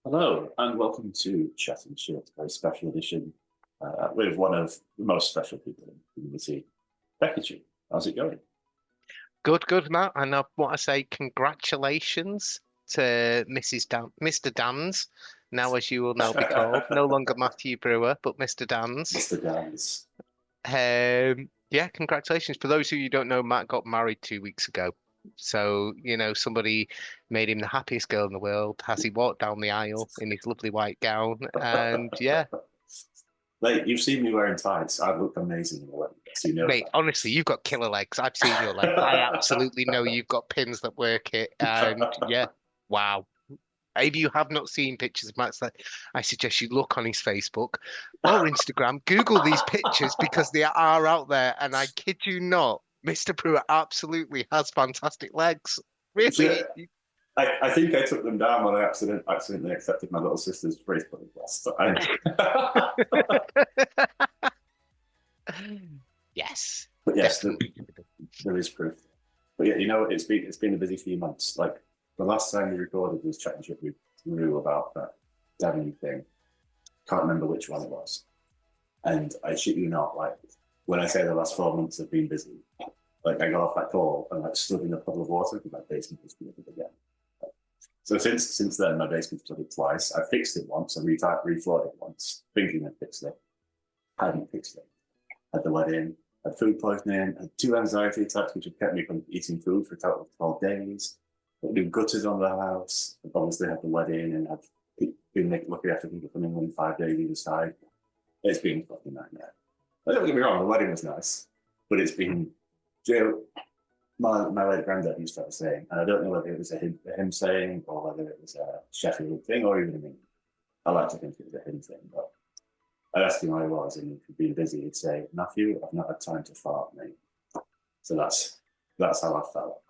Hello, and welcome to Chat and Shit, a very special edition with one of the most special people in the community, Becky. How's it going? Good, good, Matt. And I want to say congratulations to Mr. Dans, now as you will now be called, no longer Matthew Brewer, but Mr. Dans. Mr. Dance. Yeah, congratulations. For those of you who don't know, Matt got married 2 weeks ago. So, somebody made him the happiest girl in the world as he walked down the aisle in his lovely white gown. And yeah, Mate, you've seen me wearing tights. I look amazing in the wedding dress. You know mate, honestly, you've got killer legs. I've seen your legs. I that. absolutely know you've got pins that work it. And yeah, wow. If you have not seen pictures of Matt Slade, I suggest you look on his Facebook or Instagram. Google these pictures because they are out there. And I kid you not, Mr. Pruitt absolutely has fantastic legs. So, Really? I think I took them down when I accidentally accepted my little sister's Facebook request. Yes, But yes, definitely. there is proof. But yeah, you know, it's been a busy few months. Like the last time we recorded was chatting shit with Rue about that Devon thing. Can't remember which one it was. And I shit you not, like when I say the last 4 months have been busy, like I got off that call and like stood in a puddle of water because my basement was flooded again. So since then, my basement's flooded twice. I fixed it once. I refloored it once, thinking I fixed it. I hadn't fixed it. Had the wedding, had food poisoning, had two anxiety attacks, which have kept me from eating food for a total of 12 days. Got new gutters on the house. I've obviously had the wedding and have been looking after people from England 5 days either side. It's been a fucking nightmare. Don't get me wrong, the wedding was nice, but it's been, Joe, my late granddad used to have a saying, and I don't know whether it was a him saying or whether it was a Sheffield thing or even a me. I like to think it was a him thing, but I asked him how he was, and he'd been busy. He'd say, "Matthew, I've not had time to fart, mate." So that's how I felt.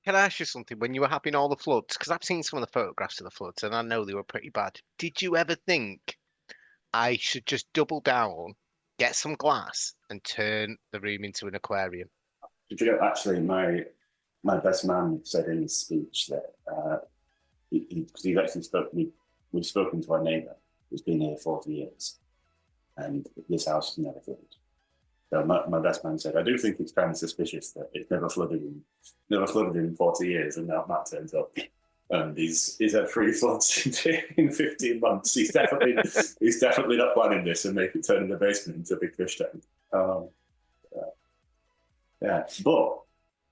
Can I ask you something? When you were having all the floods, because I've seen some of the photographs of the floods and I know they were pretty bad. Did you ever think I should just double down, get some glass, and turn the room into an aquarium? Did you know, actually, my best man said in his speech that because he's actually we've spoken to our neighbour who's been here 40 years, and this house has never flooded. So my best man said, I do think it's kind of suspicious that it's never flooded in 40 years, and now Matt turns up. And he's had three floods in 15 months. He's definitely not planning this and make it turn in the basement into a big fish tank. Yeah. Yeah, but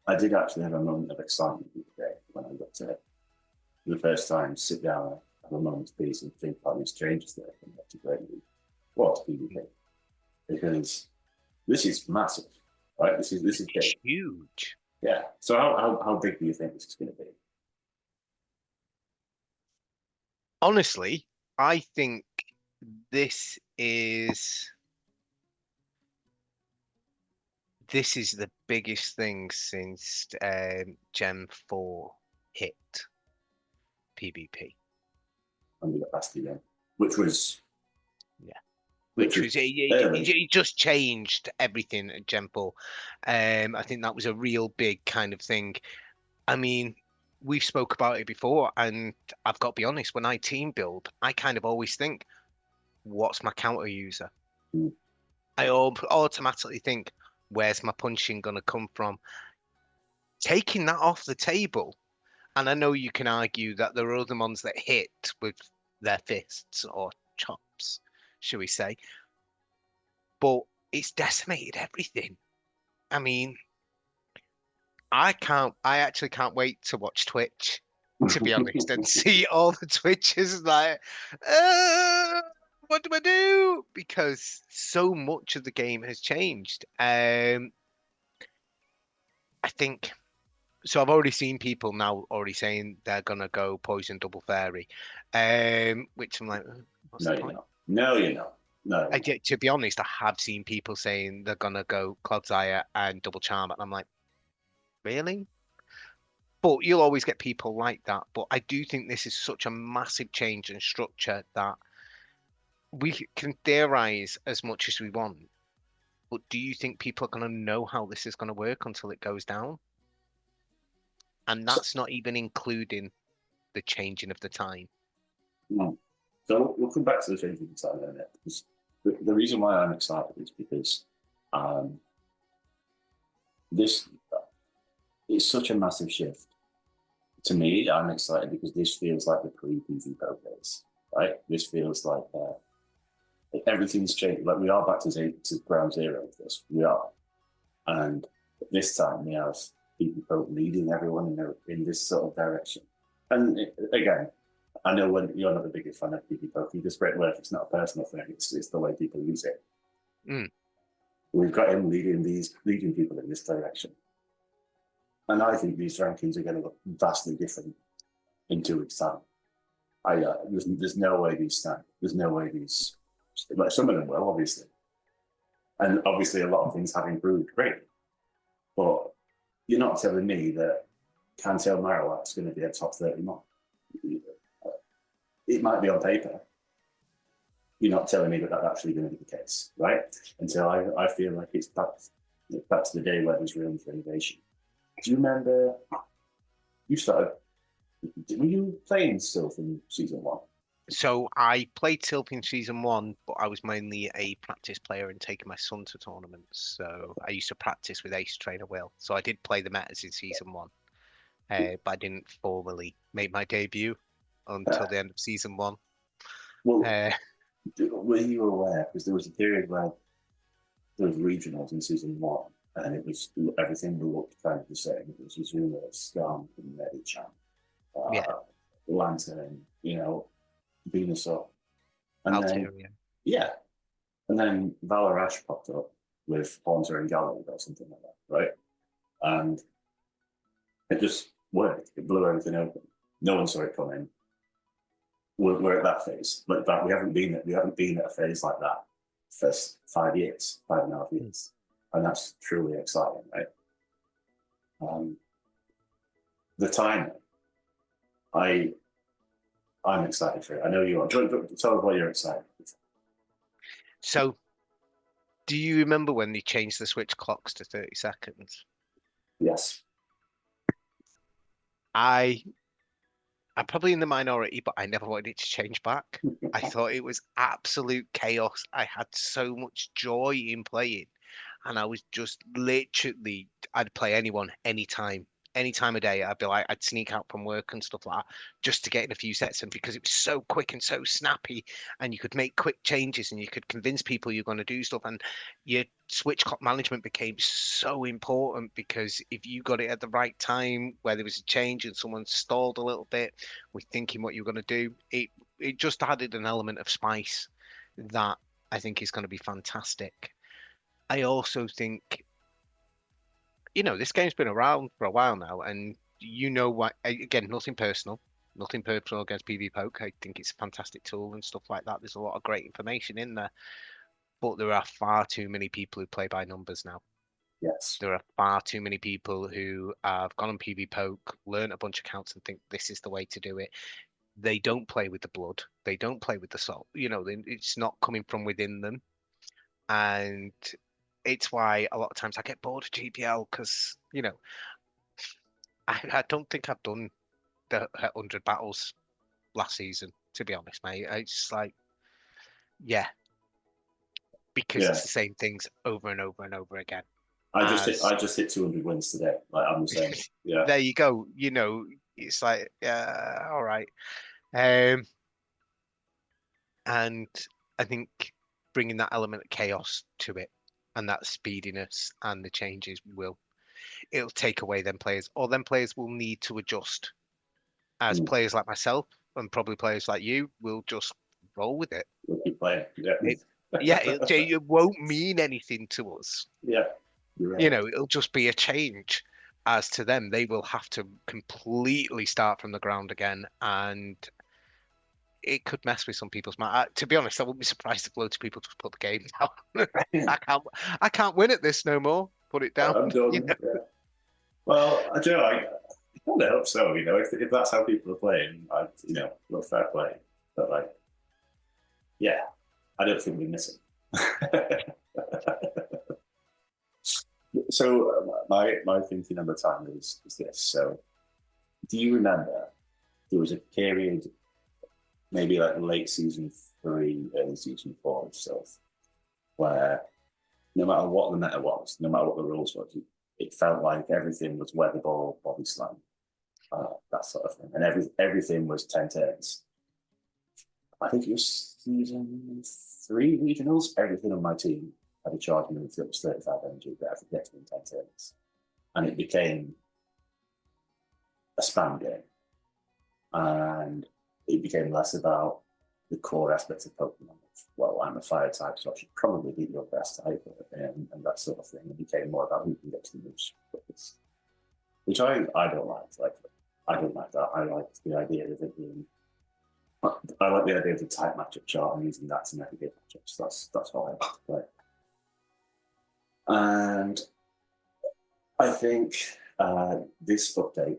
I did actually have a moment of excitement today when I got to, for the first time, sit down and have a moment's peace and think about these changes that have been made to Great League. What PvP? Because this is massive, right? This is big. It's huge. Yeah. So how big do you think this is going to be? Honestly, I think this is this is the biggest thing since Gen 4 hit PvP. I'm going to ask you again, which was Yeah. which Which was was it, early. it just changed everything at Gen 4. I think that was a real big kind of thing. I mean, we've spoke about it before, and I've got to be honest, when I team build, I kind of always think, what's my counter user? I automatically think, where's my punching gonna come from? Taking that off the table, and I know you can argue that there are other ones that hit with their fists or chops, shall we say, but it's decimated everything. I mean, I actually can't wait to watch Twitch, to be honest, and see all the Twitches like, uh, what do I do? Because so much of the game has changed. I think so. I've already seen people now already saying they're gonna go poison double fairy, which I'm like, what's No, the you're point? not. No, you're not. No, you're not. To be honest, I have seen people saying they're gonna go Clodsire and double charm, and I'm like, really? But you'll always get people like that. But I do think this is such a massive change in structure that we can theorize as much as we want. But do you think people are going to know how this is going to work until it goes down? and that's not even including the changing of the time. Mm. So we'll come back to the changing time in a minute. Because the reason why I'm excited is because um, this is such a massive shift. To me, I'm excited because this feels like the pre-PV Pro days, right? This feels like everything's changed. Like we are back to ground zero with this. We are, and this time we have PV Pro leading everyone in this sort of direction. And again, I know when you're not the biggest fan of PV Pro, you just great work. It's not a personal thing. It's the way people use it. Mm. We've got him leading people in this direction. And I think these rankings are going to look vastly different in 2 weeks' time. There's no way these stand. There's no way these, like some of them will, obviously. And obviously a lot of things have improved, great. But you're not telling me that Cantel Marowak's going to be a top 30 mod. It might be on paper. You're not telling me that that's actually going to be the case, right? Until I feel like it's back to the day where there's room for innovation. Do you remember were you playing Sylph in season 1? So I played Sylph in season 1, but I was mainly a practice player and taking my son to tournaments. So I used to practice with Ace Trainer Will. So I did play the metas in season 1, but I didn't formally make my debut until the end of season 1. Well, Uh, were you aware? Because there was a period where there was regionals in season 1, and everything looked kind of the same. It was Azuma, Scum, and Medichan, yeah, Lantern, Venusaur, and then Altaria. and then Valor popped up with Haunter and Gallade or something like that, right? And it just worked. It blew everything open. No one saw it coming. We're at that phase, but we haven't been at a phase like that for 5 years, 5.5 years, and that's truly exciting, right? The timing, I'm excited for it. I know you are. Tell us why you're excited. So, do you remember when they changed the switch clocks to 30 seconds? Yes. I'm probably in the minority, but I never wanted it to change back. I thought it was absolute chaos. I had so much joy in playing, and I was just literally, I'd play anyone, anytime, any time of day. I'd sneak out from work and stuff like that just to get in a few sets, and because it was so quick and so snappy, and you could make quick changes, and you could convince people you're going to do stuff, and your switch clock management became so important because if you got it at the right time where there was a change and someone stalled a little bit with thinking what you're going to do, it just added an element of spice that I think is going to be fantastic. I also think, this game's been around for a while now, and what, again, nothing personal against PV Poke. I think it's a fantastic tool and stuff like that. There's a lot of great information in there, but there are far too many people who play by numbers now. Yes. There are far too many people who have gone on PV Poke, learn a bunch of counts, and think this is the way to do it. They don't play with the blood. They don't play with the soul. It's not coming from within them, and it's why a lot of times I get bored of GPL because I don't think I've done the 100 battles last season, to be honest, mate. It's just like, yeah, because Yeah. it's the same things over and over and over again. I just hit 200 wins today. Like I'm the same. Yeah. There you go. It's like, all right. And I think bringing that element of chaos to it and that speediness and the changes it'll take away them players, or them players will need to adjust. As players like myself and probably players like you will just roll with it. We'll keep playing. Yeah. It won't mean anything to us. Yeah. You're right. It'll just be a change. As to them, they will have to completely start from the ground again, and it could mess with some people's mind. To be honest, I wouldn't be surprised if loads of people just put the game down. I can't win at this no more. Put it down. I'm done. Yeah. Well, I kind of hope so. If that's how people are playing, look, fair play. But yeah, I don't think we miss it. So my thinking over time is this. So Do you remember there was a period, maybe like late season 3, early season 4 of stuff, where no matter what the meta was, no matter what the rules were, it felt like everything was weather ball, body slam, that sort of thing, and everything was 10 turns. I think it was season 3 regionals. Everything on my team had a charge move that was 35 energy that I could get to in 10 turns, and it became a spam game, and it became less about the core aspects of Pokemon. Well, I'm a fire type, so I should probably beat your grass type, and that sort of thing. It became more about who can get to the moves quickest, which I don't like. Like, I don't like that. I like the idea of it being. I like the idea of the type matchup chart and using that to navigate matchups. That's how I like to play. And I think this update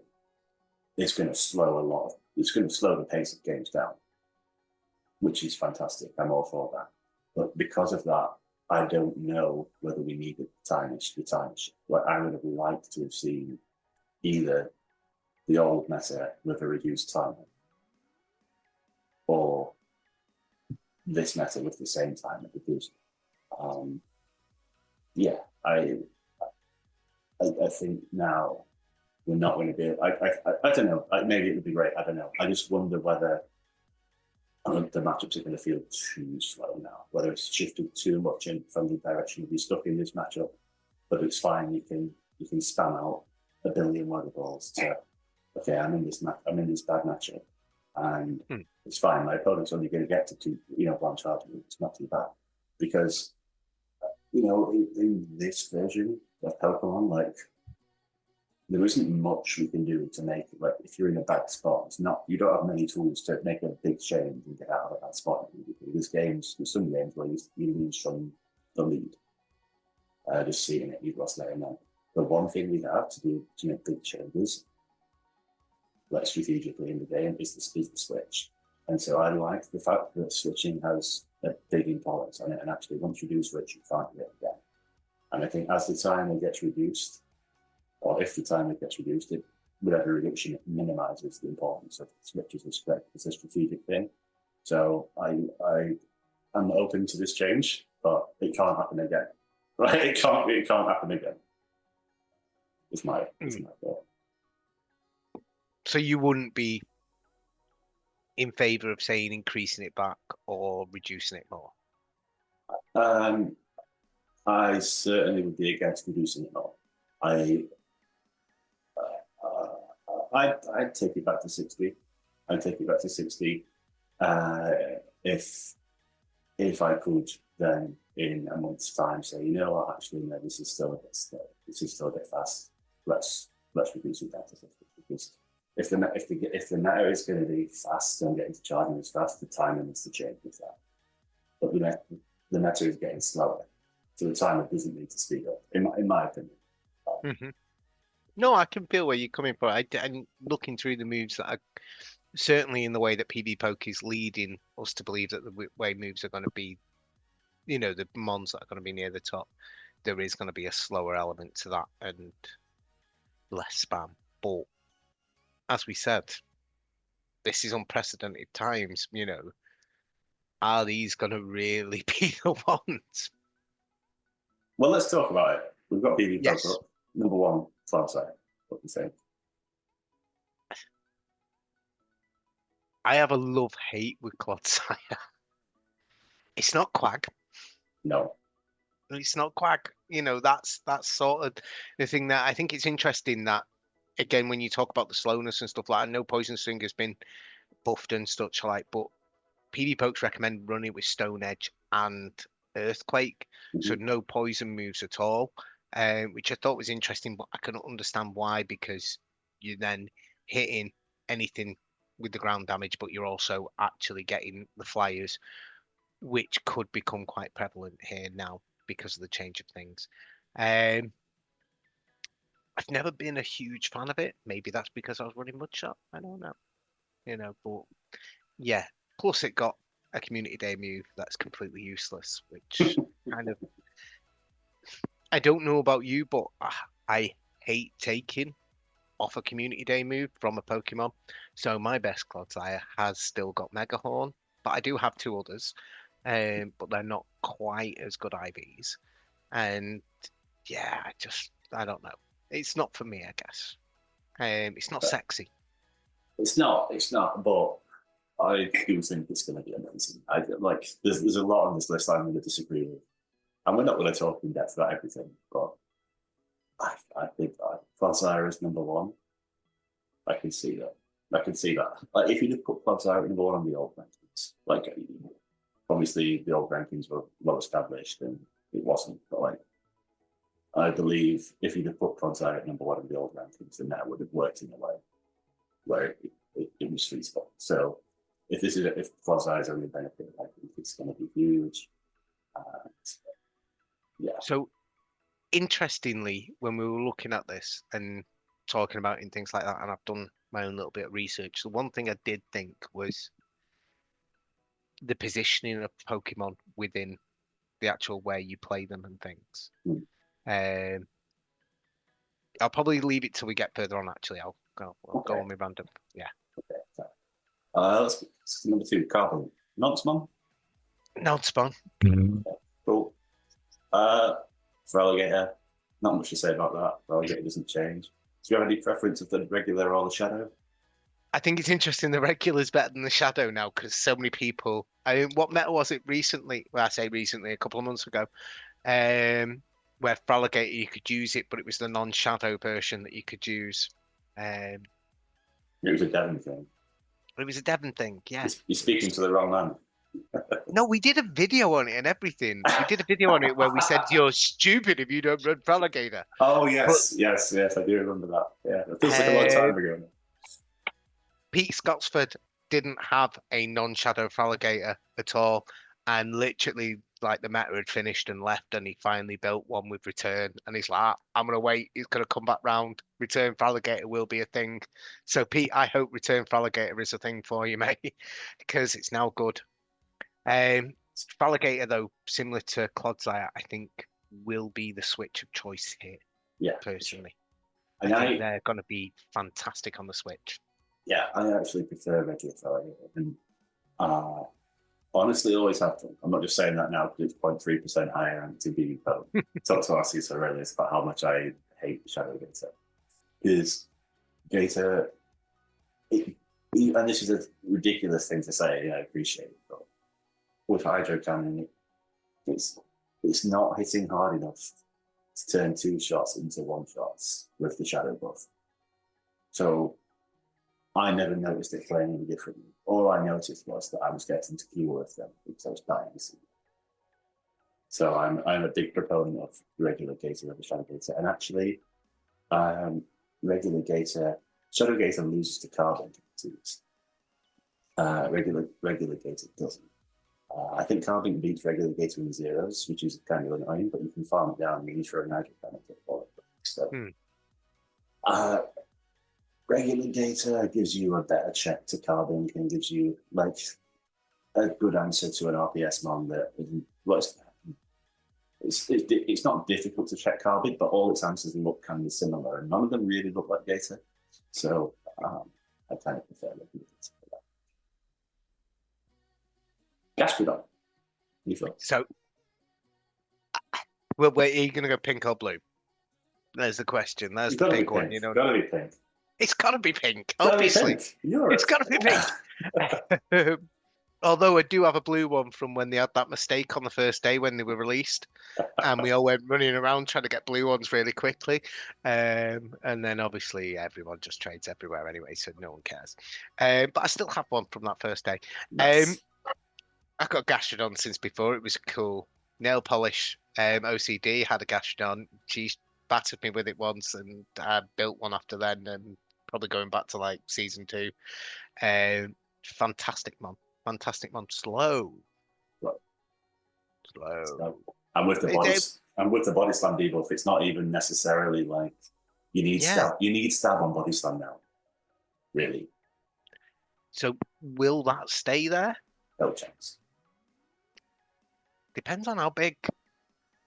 is going to slow a lot. It's going to slow the pace of games down, which is fantastic. I'm all for that. But because of that, I don't know whether we need the time shift. Like, I would have liked to have seen either the old meta with a reduced timer or this meta with the same timer, because yeah, I think now we're not going to be. I don't know. Maybe it would be great. I don't know. I just wonder whether the matchups are going to feel too slow now. Whether it's shifted too much from the direction of you stuck in this matchup, but it's fine. You can spam out a billion water balls to, okay, I'm in this bad matchup, and it's fine. My opponent's only going to get to two, one charge. It's not too bad, because in this version of Pokemon, like, there isn't much we can do to make it. Like, if you're in a bad spot, it's not, you don't have many tools to make a big change and get out of that spot. There's some games where you lose from the lead. Just seeing it, you've lost there and then. The one thing we have to do to make big changes, like strategically in the game, is the switch. And so I like the fact that switching has a big importance on it. And actually, once you do switch, you can't do it again. And I think as the timer gets reduced, or if the timer gets reduced, whatever reduction, it minimizes the importance of switches as a strategic thing. So I'm open to this change, but it can't happen again. Right? It can't happen again. It's my thought. So you wouldn't be in favor of saying increasing it back or reducing it more? I certainly would be against reducing it more. I'd take it back to 60. I'd take it back to 60. If I could then in a month's time say, what, actually, no, this is still a bit fast. Let's reduce it down to 50, because if the meta is going to be fast and getting to charging as fast, the timer needs to change with that. But the meta is getting slower, so the timer doesn't need to speed up, in my opinion. Mm-hmm. No, I can feel where you're coming from. I'm looking through the moves that are certainly in the way that PvPoke is leading us to believe that the way moves are going to be, the mons that are going to be near the top, there is going to be a slower element to that and less spam. But as we said, this is unprecedented times, Are these going to really be the ones? Well, let's talk about it. We've got PvPoke Yes. up. Number one, cloud side. What do you think? I have a love-hate with Clodsire. It's not Quag. No. It's not Quag. That's sort of the thing that I think it's interesting that, again, when you talk about the slowness and stuff like that, I know Poison Sting has been buffed and such like, but PvPokes recommend running with Stone Edge and Earthquake, so no poison moves at all, which I thought was interesting, but I couldn't understand why, because you're then hitting anything with the ground damage, but you're also actually getting the flyers, which could become quite prevalent here now because of the change of things. I've never been a huge fan of it. Maybe that's because I was running Mudshot. I don't know, but yeah. Plus, it got a community day move that's completely useless, which kind of, I don't know about you, but I hate taking off a Community Day move from a Pokemon. So my best Clodsire has still got Megahorn, but I do have two others, but they're not quite as good IVs. And yeah, I don't know. It's not for me, I guess. It's not sexy. It's not, but I do think it's going to be amazing. There's a lot on this list I'm going to disagree with, and we're not going to talk in depth about everything, but I think Clodsire is number one. I can see that. I can see that. Like, if you just put Clodsire number one on the old rankings, like, obviously the old rankings were well established and it wasn't, but like, I believe if you'd have put Clodsire at number one in the old rankings, then that would have worked in a way where it was sweet spot. So if Clodsire is only benefit, I think it's going to be huge. Yeah. So interestingly, when we were looking at this and talking about in things like that, and I've done my own little bit of research, the one thing I did think was the positioning of Pokemon within the actual way you play them and things. Um, I'll probably leave it till we get further on. Actually, I'll go on with random. Yeah. Okay. Let's number two, Carbon. Nonspon? Nonspon. Cool. For Alligator, not much to say about that. For Alligator doesn't change. Do you have any preference of the regular or the shadow? I think it's interesting the regular's better than the shadow now because so many people. I mean, what meta was it recently? Well, I say recently, a couple of months ago, where for Alligator you could use it, but it was the non-shadow version that you could use. It was a Devon thing. It was a Devon thing, yeah. You're speaking to the wrong man. No, we did a video on it and everything. We did a video on it where we said you're stupid if you don't run for Alligator. Oh yes, yes, I do remember that. Yeah, it feels like a long time ago. Pete Scotsford didn't have a non-shadow for Alligator at all, and literally like the meta had finished and left, and he finally built one with return, and he's like, I'm gonna wait, he's gonna come back round. Return for Alligator will be a thing. So Pete, I hope return for Alligator is a thing for you, mate, because it's now good. For Alligator though, similar to Clodsire, I think will be the switch of choice here. Yeah, personally, and I think they're gonna be fantastic on the Switch. Yeah, I actually prefer regular Alligator, and honestly, always have to. I'm not just saying that now because it's 0.3% higher and to be talk to Arceus already about how much I hate Shadow Gator. Because Gator, and this is a ridiculous thing to say, I appreciate it, but with Hydro Cannon, it's not hitting hard enough to turn two shots into one shots with the Shadow buff. So I never noticed it playing any differently. All I noticed was that I was getting to fewer of them because I was dying to see them. So I'm a big proponent of regular Gator over Shadow Gator. And actually, regular Gator, Shadow Gator loses to Carbon twos. Regular Gator doesn't. I think Carbon beats regular Gator in the zeros, which is kind of annoying, but you can farm it down and you throw a Nitro Cannon for it. So, regular Gator gives you a better check to Carbon and gives you like a good answer to an RPS mon that it's not difficult to check Carbon, but all its answers look kind of similar, and none of them really look like Gator. So I kind of prefer regular Gator for that. Gastrodon, you feel? So, well, wait, are you going to go pink or blue? There's the question. There's the big one. You know, gotta be pink. It's got to be pink, obviously. It's got to be pink. Although I do have a blue one from when they had that mistake on the first day when they were released, and we all went running around trying to get blue ones really quickly. And then obviously everyone just trades everywhere anyway, so no one cares. But I still have one from that first day. Nice. I've got Gastrodon since before. It was cool. Nail polish. OCD had a Gastrodon. She battered me with it once, and I built one after then, and probably going back to like season 2. Fantastic mon. Slow. And with the body slam debuff, it's not even necessarily like you need stab on body slam now. Really. So will that stay there? No chance. Depends on how big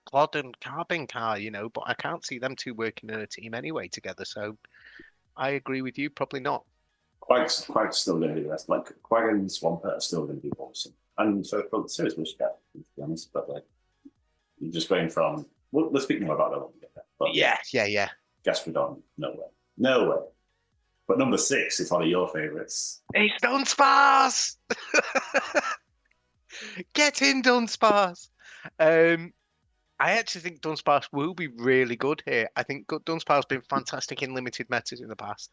Clod and Carbink are, but I can't see them two working in a team anyway together. So I agree with you. Probably not. Quack's still going to be the best. Like Quag and Swampert are still going to be awesome. And so for serious wish cat, to be honest, but like you're just going from. Well, let's speak more about that when we get there. But Yeah. Gastrodon, no way, no way. But number 6 is one of your favorites. It's Dunsparce! Get in, Dunsparce! I actually think Dunsparce will be really good here. I think Dunsparce's been fantastic in limited metas in the past.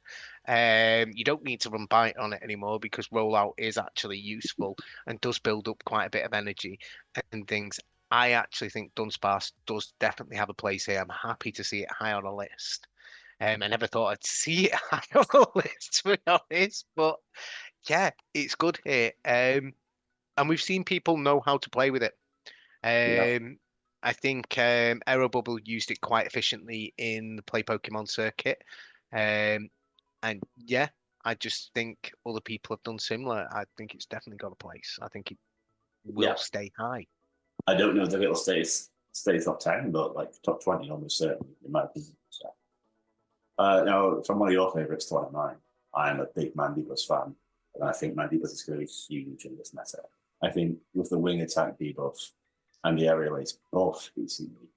You don't need to run Bite on it anymore because rollout is actually useful and does build up quite a bit of energy and things. I actually think Dunsparce does definitely have a place here. I'm happy to see it high on a list. I never thought I'd see it high on a list, to be honest. But yeah, it's good here. And we've seen people know how to play with it. Yeah, I think Aero Bubble used it quite efficiently in the Play Pokemon circuit. Um, and yeah, I just think other people have done similar. I think it's definitely got a place. I think it will yeah. stay high. I don't know if it'll stay top 10, but like top 20 almost certainly, in my opinion. So. Now, from one of your favorites to one of mine, I am a big Mandibuzz fan, and I think Mandibuzz is going to be huge in this meta. I think with the wing attack debuff and the aerial ace buff recently,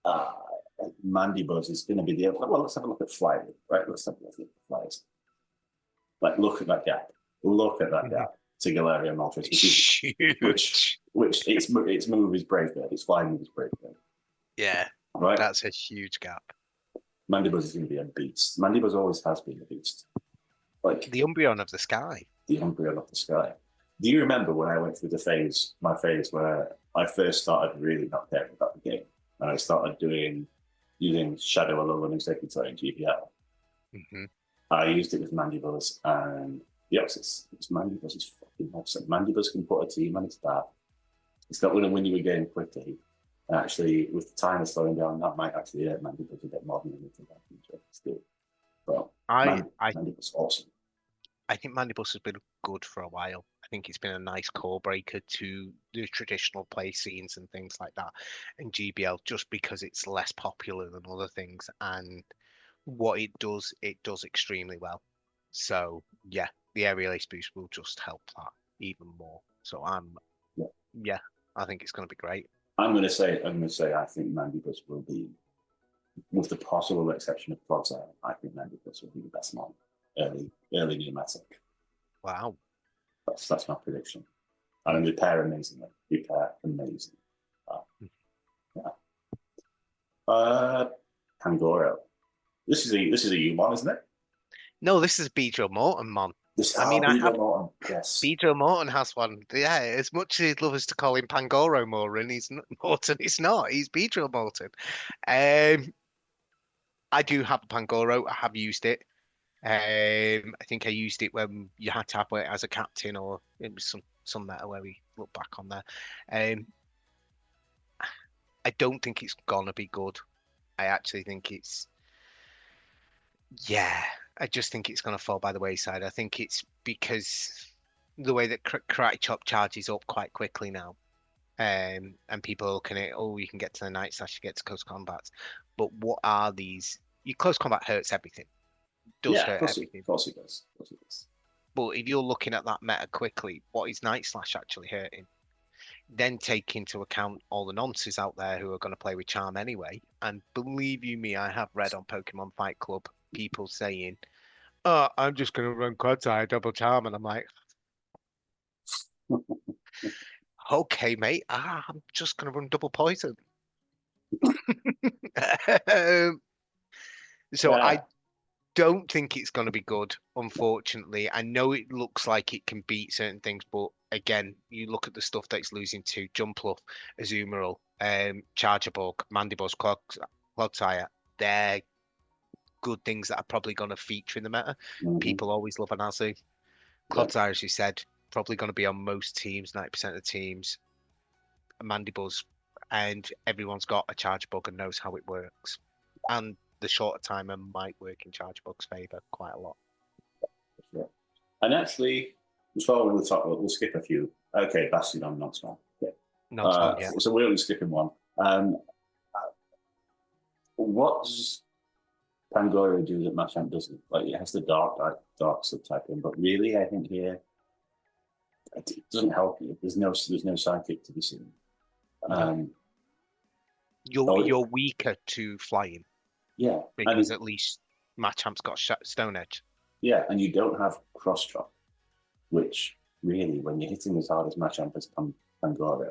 uh, Mandibuzz is going to be the. Well, let's have a look at Fly, right? Let's have a look at Flyers. Like, look at that gap. Look at that gap to Galarian Moltres, which its move is Brave Bird, its flying move is Brave Bird. Yeah, right. That's a huge gap. Mandibuzz is going to be a beast. Mandibuzz always has been a beast. Like the Umbreon of the sky. The Umbreon of the sky. Do you remember when I went through my phase where I first started really not caring about the game, and I started using Shadow Alolan Executor in GBL? Mm-hmm. I used it with Mandibuzz, and yes, it's Mandibuzz is fucking awesome. Mandibuzz can put a team on its back. It's not going to win you a game quickly. And actually, with the timer slowing down, that might actually hurt Mandibuzz a bit more than anything that future. Still, but Mandibuzz is awesome. I think Mandibuzz has been good for a while. I think it's been a nice core breaker to the traditional play scenes and things like that in GBL, just because it's less popular than other things. And what it does extremely well. So yeah, the aerial ace boost will just help that even more. So I think it's going to be great. I'm going to say I think Mandibuzz will be, with the possible exception of Clodsire, I think Mandibuzz will be the best one early pneumatic. Wow, that's my prediction. And they pair amazingly. They pair amazing. Pangoro. This is a U1, isn't it? No, this is Beedrill Morton, man. Beedrill Morton. Yes. Beedrill Morton has one. Yeah, as much as he'd love us to call him Pangoro Morton, he's not Morton. He's not. He's Beedrill Morton. I do have a Pangoro. I have used it. I think I used it when you had to have it as a captain, or it was some meta where we look back on there. I don't think it's gonna be good. I actually think I just think it's gonna fall by the wayside. I think it's because the way that Karate Chop charges up quite quickly now, and people are looking at, you can get to the Night Slash, you get to close combats, but what are these? Your close combat hurts everything. Hurt everything. Of course it does. But if you're looking at that meta quickly, what is Night Slash actually hurting? Then take into account all the nonces out there who are going to play with Charm anyway. And believe you me, I have read on Pokemon Fight Club people saying, "Oh, I'm just going to run Quadsire double Charm," and I'm like, "Okay, mate, I'm just going to run double Poison." I don't think it's going to be good, unfortunately. I know it looks like it can beat certain things, but again, you look at the stuff that it's losing to Jumpluff, Azumarill, Charjabug, Mandibuzz, Clodsire. They're good things that are probably going to feature in the meta. Mm-hmm. People always love an Azu. Clodsire, as you said, probably going to be on most teams, 90% of the teams. Mandibuzz, and everyone's got a Charjabug and knows how it works. And the shorter timer might work in Charjabug's favour quite a lot. Yeah. And actually, before we'll skip a few. Okay, Bastion, not small. Okay. Yeah. So we're only skipping one. What's Pangoro do that Machamp doesn't. Like it has the dark subtyping, but really, I think here it doesn't help you. There's no psychic to be seen. No. Um, You're weaker to flying yeah, because at least Machamp's got Stone Edge. yeah, and you don't have cross drop, which really, when you're hitting as hard as Machamp as Pangoro,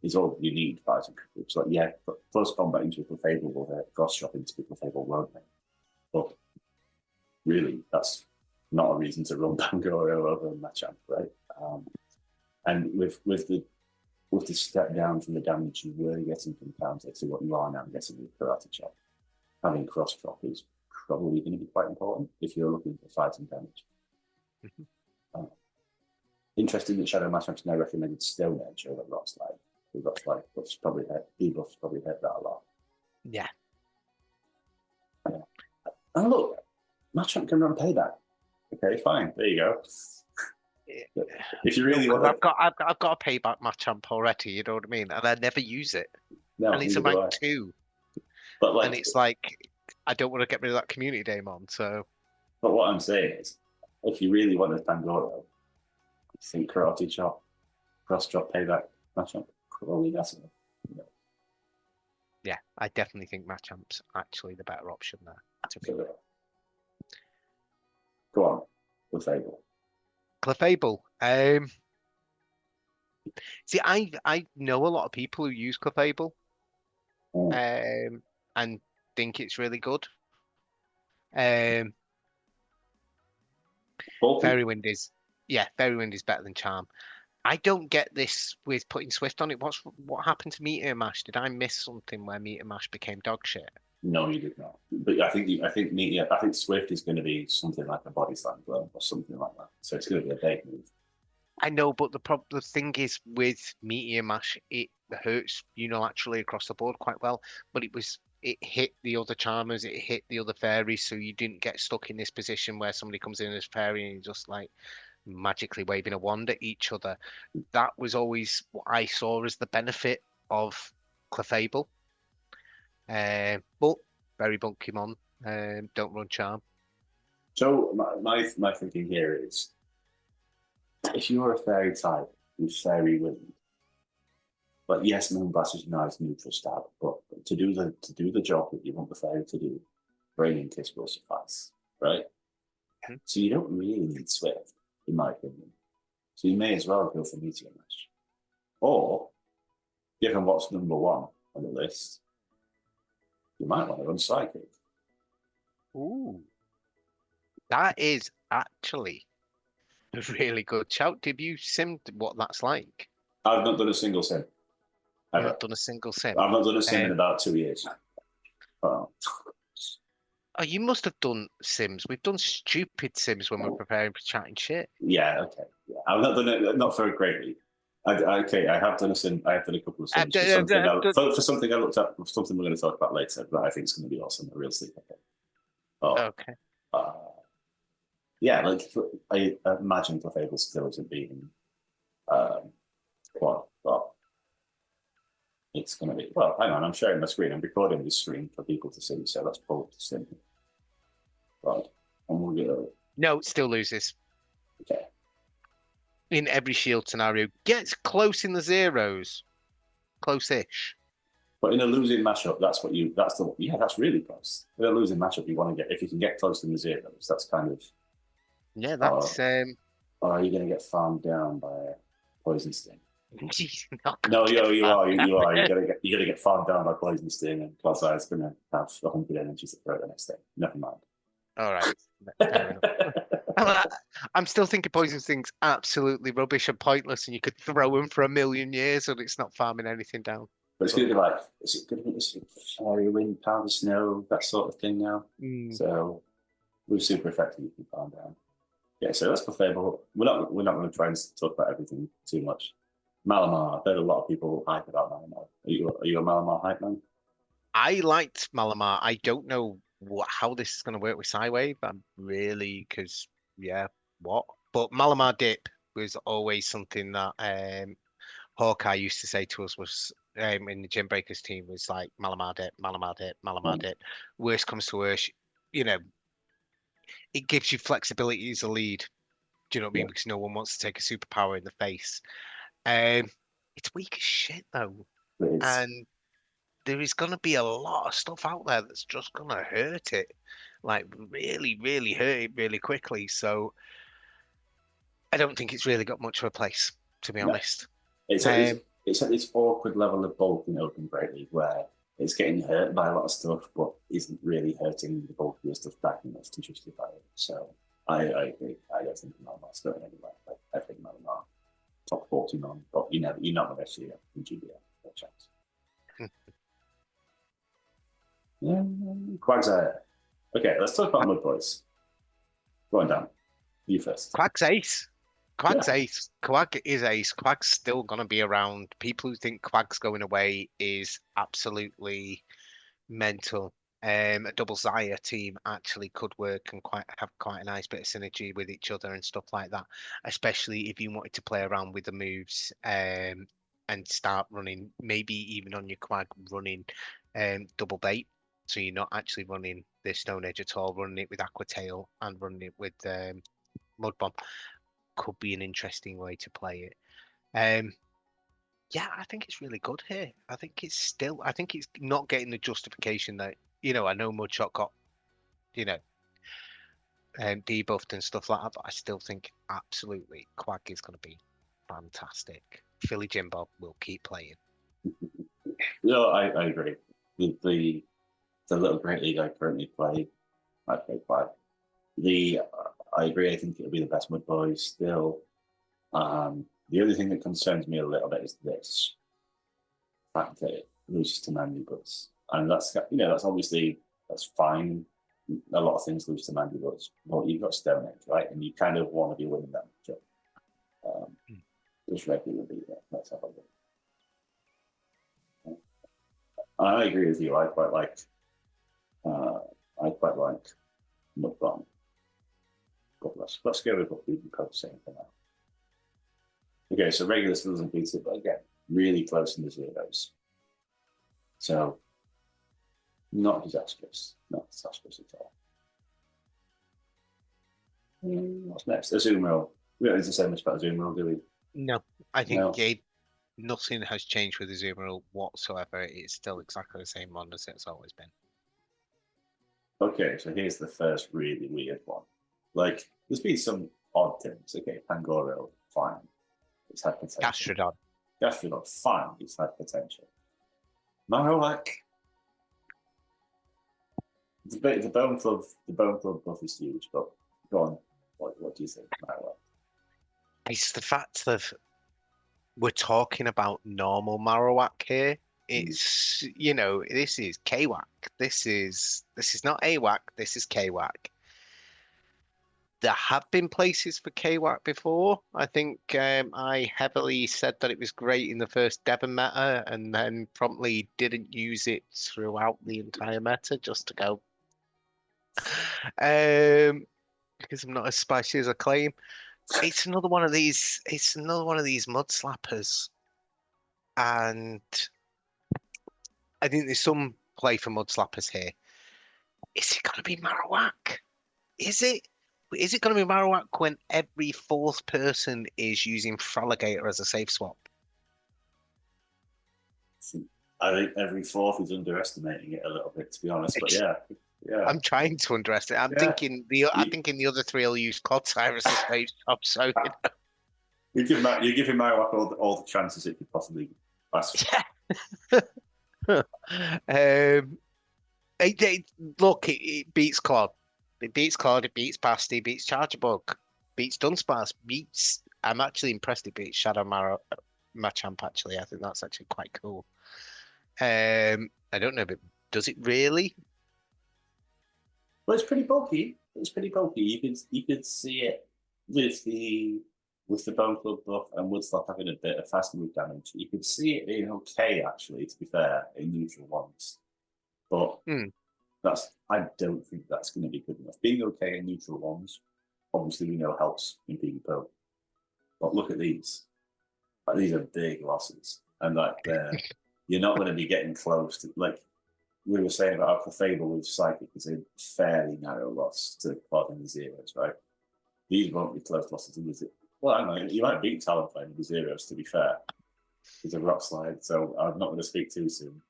is all you need fighting. It's like, yeah, close combat into a Clefable will hurt, cross drop into a Clefable won't they? But really, that's not a reason to run Pangoro over Machamp, right? And with the step down from the damage you were getting from counter to what you are now getting with Karate Chop, having cross drop is probably going to be quite important if you're looking for fighting damage. Interesting that Shadow Machamp's now recommended Stone Edge over Rock Slide. Rock Slide buffs probably hurt that a lot. Yeah. And look, Machamp can run Payback. Okay, fine. There you go. If you really want, I've got a Payback Machamp already. You know what I mean? And I never use it. no, and it's a rank 2. But like, and it's like I don't want to get rid of that community Daemon. So, but what I'm saying is, if you really want a Pangoro, I think Karate Chop, Cross Drop, Payback, Machamp, probably that's it. yeah, I definitely think Machamp's actually the better option there. To be So, go on, Clefable. Clefable. See, I know a lot of people who use Clefable, and think it's really good. Fairy Wind is better than Charm. I don't get this with putting Swift on it. What happened to Meteor Mash? Did I miss something where Meteor Mash became dog shit? No, you did not. But I think Swift is going to be something like a body slam blow or something like that. So it's going to be a big move. I know, but the thing is with Meteor Mash, it hurts unilaterally across the board quite well. But it hit the other Charmers, it hit the other fairies, so you didn't get stuck in this position where somebody comes in as fairy and you're just like magically waving a wand at each other. That was always what I saw as the benefit of Clefable. But very bulky mon, don't run Charm. So my thinking here is, if you're a fairy type with Fairy Wind, but yes, Moonblast is a nice neutral stab, but to do the job that you want the fairy to do, Braining Kiss will suffice, right? Mm-hmm. So you don't really need Swift, in my opinion. So you may as well go for Meteor Mash. Or, given what's number 1 on the list, you might want to run Psychic. Ooh, that is actually a really good shout. Did you sim what that's like? I've not done a single sim. I've not done a single sim. I've not done a sim in about 2 years. Oh, you must have done sims. We've done stupid sims when we're preparing for chatting shit. Yeah, okay. Yeah. I've not done it, not for a great week. I have done a sim. I have done a couple of sims for something I looked at, for something we're going to talk about later. That I think is going to be awesome. A real sleep. Okay. Yeah, like I imagine Clefable still isn't being quad, but it's going to be. Well, hang on, I'm sharing my screen. I'm recording this screen for people to see, so let's pull up the sim. Right, and we'll go. No, still loses. Okay. In every shield scenario, gets close in the zeros, close-ish. But in a losing matchup, that's really close. In a losing matchup, you want to get, if you can get close in the zeros, that's kind of. Yeah, that's. Or are you going to get farmed down by a Poison Sting? No, you are. You're gonna get farmed down by Poison Sting, and Class I is gonna have 100 energy to throw the next day. Never mind. All right. I'm still thinking Poison Sting's absolutely rubbish and pointless, and you could throw him for 1,000,000 years, and it's not farming anything down. But it's going to be like, is it going to be this Fairy Wind, Power of Snow, that sort of thing now? So we're super effective. You can farm down. Yeah, so that's Clefable. We're not going to try and talk about everything too much. Malamar, I've heard a lot of people hype about Malamar. Are you a Malamar hype man? I liked Malamar. I don't know how this is going to work with Psywave. I'm really, because, what? But Malamar Dip was always something that Hawkeye used to say to us was, in the Gym Breakers team, was like, Malamar Dip, Malamar Dip, Malamar Dip. Worst comes to worst, you know, it gives you flexibility as a lead. Do you know what I Yeah, mean? Because no one wants to take a superpower in the face. Um, it's weak as shit though, it is. and there is gonna be a lot of stuff out there that's just gonna hurt it, like really, really hurt it really quickly. So I don't think it's really got much of a place, to be No, honest. it's at this Um, it's at this awkward level of bulk in Open Great League where it's getting hurt by a lot of stuff, but isn't really hurting the bulkier stuff back enough to justify it. So I agree. I don't think Melmar's going anywhere. Like, I think Melmar top 40 non, but you're not going to see it in GBL. No chance. Yeah, Quagsire. Okay, let's talk about Mud Boys. Go on, Dan. You first. Quack's ace. Yeah, Quack's ace. Quack is ace. Quack's still gonna be around. People who think Quack's going away is absolutely mental. A double Zaya team actually could work and quite have quite a nice bit of synergy with each other and stuff like that. Especially if you wanted to play around with the moves and start running, maybe even on your Quag running double bait. So you're not actually running the Stone Edge at all, running it with Aqua Tail and running it with Mud Bomb could be an interesting way to play it. Um, yeah, I think it's really good here. I think it's not getting the justification that, I know Mudshot got, you know, debuffed and stuff like that, but I still think absolutely Quag is going to be fantastic. Philly Jimbo will keep playing. no, I agree. The little Great League I currently play, I play Quag. I agree. I think it'll be the best Mud Boys still. The only thing that concerns me a little bit is this fact that it loses to Mandy Butts, and that's obviously that's fine. A lot of things lose to Mandy Butts. Well, you've got Stone Age, right? And you kind of want to be winning that matchup. Mm. Just regularly beat it. Let's have a look. I agree with you. Uh, I quite like Mudbomb. But let's go with what people are saying for now. Okay, so regular still doesn't beat it, but again, really close in the zeros. So not disastrous. Not disastrous at all. What's next? Azumarill. We don't need to say much about Azumarill, do we? No, I think No. nothing has changed with the Azumarill whatsoever. It's still exactly the same one as it's always been. Okay, so here's the first really weird one. Like, there's been some odd things. Okay, Pangoro, fine. It's had potential. Gastrodon. Gastrodon, fine. It's had potential. Marowak. The Bone Club buff is huge, but go on. What do you think, Marowak? It's the fact that we're talking about normal Marowak here. It's this is KWAC. This is not AWAC. This is KWAC. There have been places for KWAC before. I think I heavily said that it was great in the first Devon meta, and then promptly didn't use it throughout the entire meta just to go. Because I'm not as spicy as I claim. It's another one of these. It's another one of these mud slappers, and I think there's some play for mud slappers here. Is it going to be Marowak? Is it? Is it going to be Marowak when every fourth person is using Fraligator as a safe swap? I think every fourth is underestimating it a little bit, to be honest. But It's, yeah, I'm trying to underestimate. yeah. I'm thinking the other three will use Clodsire as a safe swap. So You give him Marowak all the chances it could possibly ask for. Look, it beats Clod. It beats Clod. It beats Pasty. Beats Chargebug. Beats Dunsparce. Beats. I'm actually impressed. It beats Shadow Machamp. Actually, I think that's actually quite cool. I don't know, but does it really? Well, it's pretty bulky. It's pretty bulky. You could see it with the Bone Club buff and Woodslap having a bit of fast move damage. You could see it being okay, actually, to be fair, in neutral ones. But I don't think that's going to be good enough. Being okay in neutral ones, obviously we know helps in PvP. But look at these. Like, these are big losses. And you're not going to be getting close to we were saying about Alpha Fable with Psychic is a fairly narrow loss to Quad and the Zeros, right? These won't be close losses, is it? Well, I don't know. You might beat Talonflame with the Zeros, to be fair. It's a rock slide, so I'm not going to speak too soon.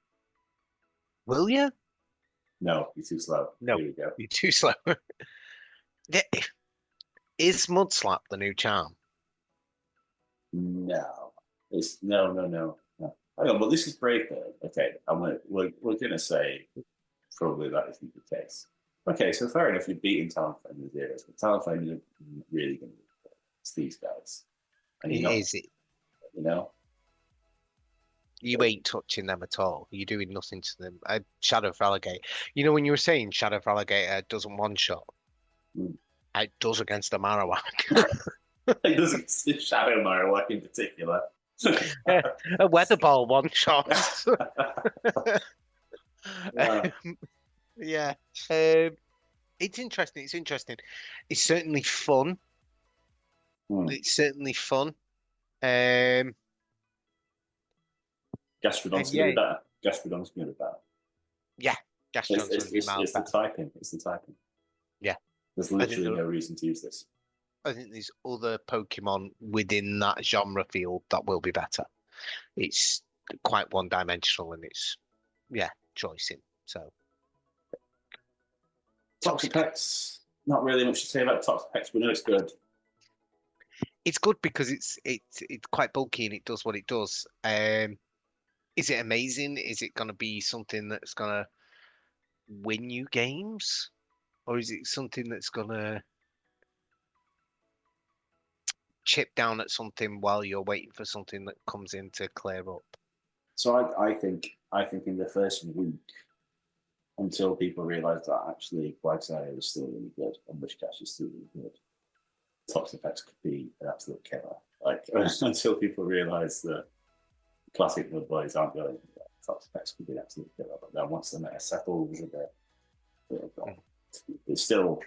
Will you? No, you're too slow. No, Here we go. you're too slow. Yeah, is Mud Slap the new charm? No, it's no, no, no, no. Hang on, well, this is Brave Bird. Okay, we're going to say probably that isn't the case. Okay, so fair enough, you're beating Talonflame with Zeros, but Talonflame isn't really going to be good. It's these guys. And you're not, Is it? you know, You ain't touching them at all. You're doing nothing to them. Shadow of Alligator. You know when you were saying Shadow of Alligator doesn't one shot, mm. it does against the Marowak. It doesn't Shadow Marowak in particular. A weather ball one shot. Yeah. Yeah. It's interesting. It's interesting. It's certainly fun. It's certainly fun. And Gastrodon's going to yeah, be better. Gastrodon's going to be better. yeah. Gastron's going to be miles It's the better. typing. It's the typing. Yeah. There's I think literally no reason to use this. I think there's other Pokemon within that genre field that will be better. It's quite one-dimensional and it's choicing. So Toxapex, not really much to say about Toxapex. We know it's good. it's good because it's quite bulky and it does what it does. Is it amazing? Is it going to be something that's going to win you games, or is it something that's going to chip down at something while you're waiting for something that comes in to clear up? So I think in the first week, until people realise that actually Quagsire is still really good and Wishcash is still really good, Toxapex could be an absolute killer. Like until people realise that classic Mud Boys aren't going, Toxapex could be an absolute killer. But then once the meta settles a bit, it's still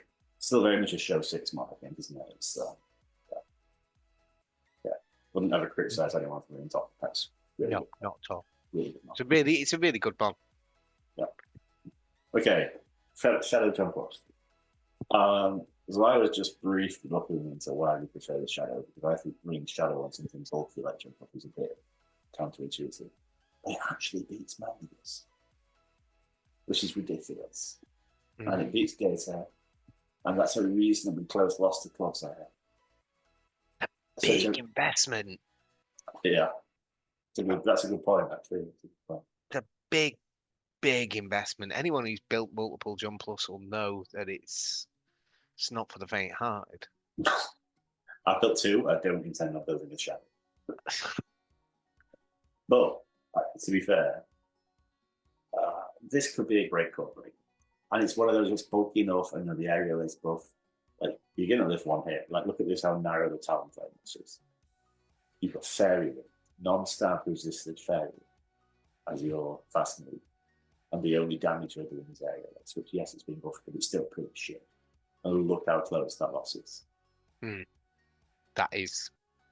very much a show 6 mod, I think, isn't it? It's yeah. Wouldn't ever criticise anyone for being Toxapex. Really No, good. not at all. Really good. It's a really good bomb. Yeah. Okay. Shadow jump ups. So I was just briefly looking into why we prefer the shadow, because I think running shadow on something bulky like jump up is a bit counterintuitive. It actually beats Magnus, which is ridiculous. And it beats Gator, and that's a reasonably close loss to Clodsire. Big investment. Yeah. That's a good point, actually. It's a big investment. Anyone who's built multiple jump plus will know that it's not for the faint-hearted. I've built 2. I don't intend on building a shadow. But to be fair, this could be a great covering, and it's one of those that's bulky enough, and the aerial is buff. Like you're gonna lift one hit. Like look at this, how narrow the Talonflame is. You've got Fairy Ring, non-stab resisted Fairy as your fast move, and the only damage you're doing is aerial. Which yes, it's been buffed, but it's still pretty shit. And look how close that loss is.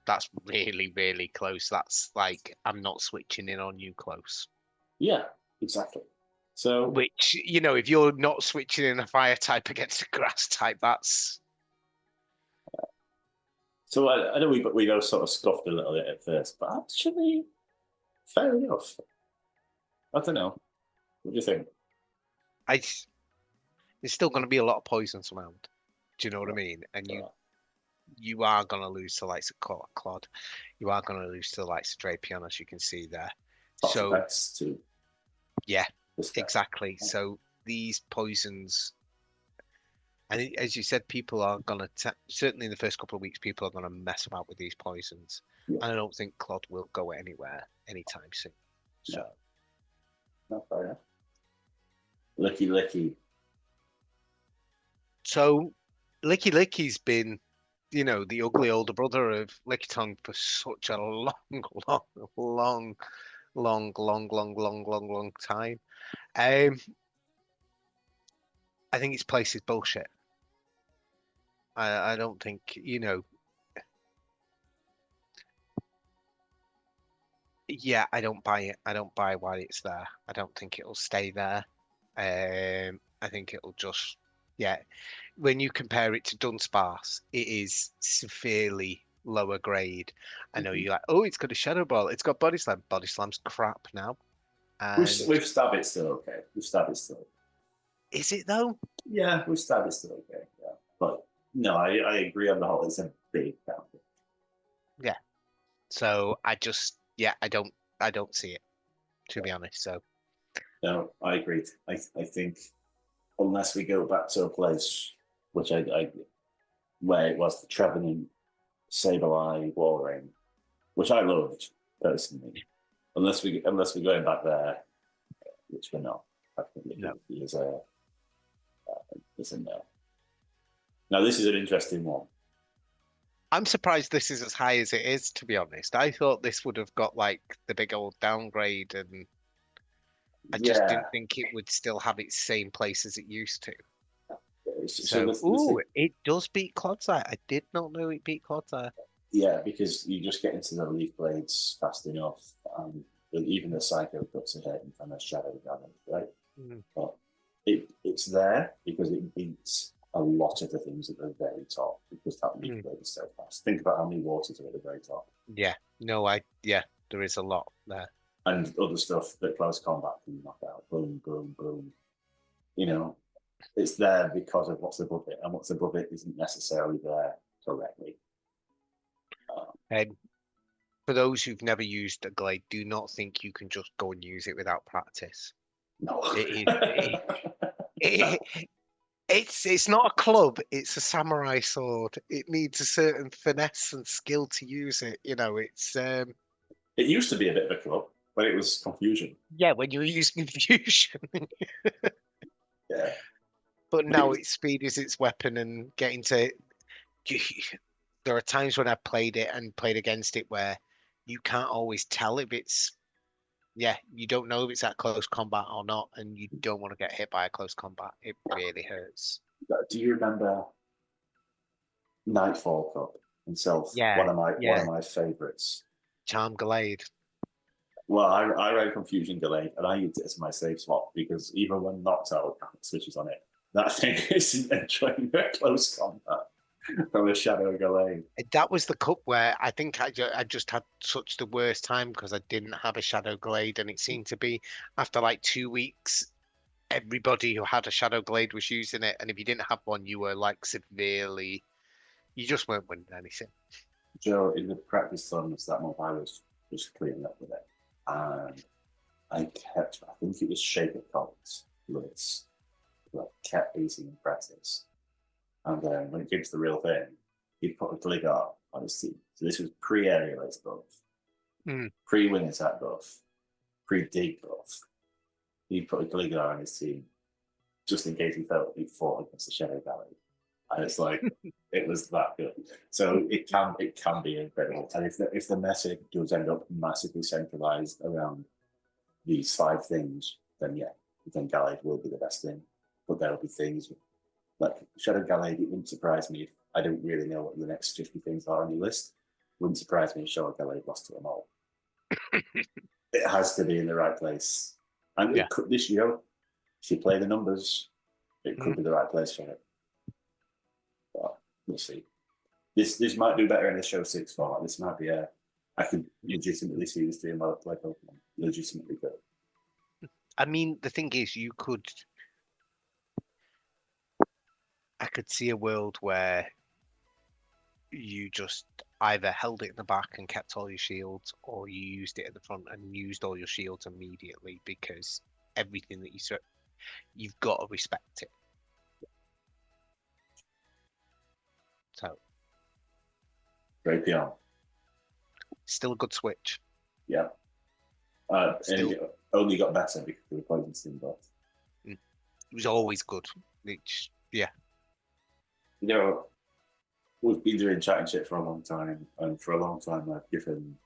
That's really, really close. That's like I'm not switching in on you close. Yeah, exactly. So which, if you're not switching in a fire type against a grass type, that's so I know we both sort of scoffed a little bit at first, but actually fair enough. I don't know. What do you think? there's still going to be a lot of poisons around. Do you know what I mean? And you are going to lose to likes of Clod. You are going to lose to likes of Drapion, as you can see there. Toxapex too. Yeah, exactly. Yeah. So these poisons, and as you said, people are going to, certainly in the first couple of weeks, people are going to mess about with these poisons. Yeah. And I don't think Clod will go anywhere anytime soon. So, not fair enough. Licky. So, Licky's been, the ugly older brother of Lickitung for such a long time. I think its place is bullshit. I don't think, yeah, I don't buy it. I don't buy why it's there. I don't think it'll stay there. I think it'll just, yeah. When you compare it to Dunsparce, it is severely lower grade. I know Mhm. you're like, oh, it's got a Shadow Ball, it's got Body Slam. Body Slam's crap now. And With stab, it's still okay. With stab, it's still is it though? yeah. With stab, it's still okay. Yeah, but no, I agree on the whole. It's a big counter. Yeah. So I just, yeah, I don't see it, to be honest. So No, I agree. I think unless we go back to a place which I where it was the Trevenant Sableye Warring, which I loved personally. Unless we're going back there, which we're not. I think no. it is a no. Now this is an interesting one. I'm surprised this is as high as it is, to be honest. I thought this would have got like the big old downgrade, and I just Yeah. didn't think it would still have its same place as it used to. So So, ooh, it does beat Clodsire. I did not know it beat Clodsire. yeah, because you just get into the leaf blades fast enough, and even the psycho cuts ahead and kind of shadow damage, right? Mm. But it's there because it beats a lot of the things at the very top because that leaf Mm. blade is so fast. Think about how many waters are at the very top. Yeah, no, yeah, there is a lot there. And other stuff that close combat can knock out. Boom, boom, boom. You know, it's there because of what's above it, and what's above it isn't necessarily there correctly. Um, And for those who've never used a Glade, do not think you can just go and use it without practice. no. It is, it, it's not a club, it's a samurai sword. It needs a certain finesse and skill to use it. You know, it's It used to be a bit of a club, but it was confusion. yeah, when you're using fusion, Yeah. but now its speed is its weapon and getting to there are times when I played it and played against it where you can't always tell if it's yeah, you don't know if it's at close combat or not, and you don't want to get hit by a close combat. It really hurts. Do you remember Nightfall Cup himself? Yeah, One yeah. of my favourites. Charm Glade. Well, I ran Confusion Delayed and I used it as my save swap because even when knocked out switches on it, that thing isn't enjoying a close combat from a Shadow Gallade. That was the cup where I think I just had such the worst time because I didn't have a Shadow Glade, and it seemed to be after like 2 weeks, everybody who had a Shadow Glade was using it, and if you didn't have one, you were like severely, you just weren't winning anything. Joe, in the practice tournaments that month, I was just cleaning up with it. And I think it was Shaker Collins, Lewis, who I kept beating in practice. And then when it came to the real thing, he put a Gligar on his team. So this was pre-aerial ace buff, Mm. pre-wing attack buff, pre-dig buff. He put a Gligar on his team just in case he felt he fought against the Shadow Valley. And it's like it was that good. So it can be incredible. And if the meta does end up massively centralized around these five things, then yeah, then Gallade will be the best thing. But there'll be things like Shadow Gallade. It wouldn't surprise me if I don't really know what the next 50 things are on your list. Wouldn't surprise me if Shadow Gallade lost to them all. It has to be in the right place. And Yeah. it could this year, if you play the numbers, it could Mm. be the right place for it. But we'll see. This might do better in the show 6 format. This might be a I could legitimately see this being like Pokemon. Legitimately good. I mean, the thing is, I could see a world where you just either held it in the back and kept all your shields, or you used it at the front and used all your shields immediately because everything that you've got to respect it. So, Drapion. still a good switch. Yeah. And Still, it only got better because of the poison sting buff. it was always good. Yeah, You know, we've been doing chat and shit for a long time, and for a long time I've given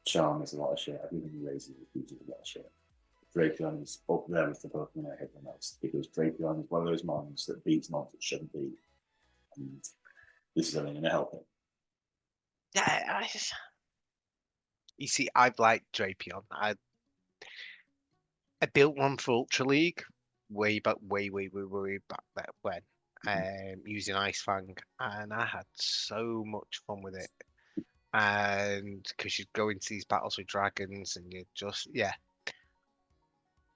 Charmers a lot of shit. I've given Lazy Refugee a lot of shit. Drapion is up there with the Pokemon I hate the most because Drapion is one of those mons that beats mons it shouldn't beat. And this is only going to help it. yeah. You see, I've liked Drapion. I built one for Ultra League, way back, way back that when, using Ice Fang, and I had so much fun with it. And because you go into these battles with dragons, and you just, yeah,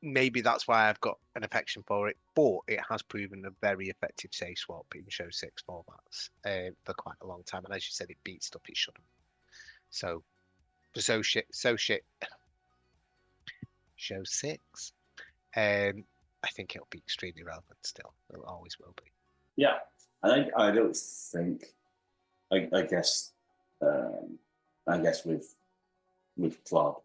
maybe that's why I've got an affection for it. But it has proven a very effective save swap in Show 6 formats for quite a long time. And as you said, it beats stuff it shouldn't. So, for so shit, Show 6. I think it'll be extremely relevant still. It always will be. Yeah, I don't think. I guess. I guess with Club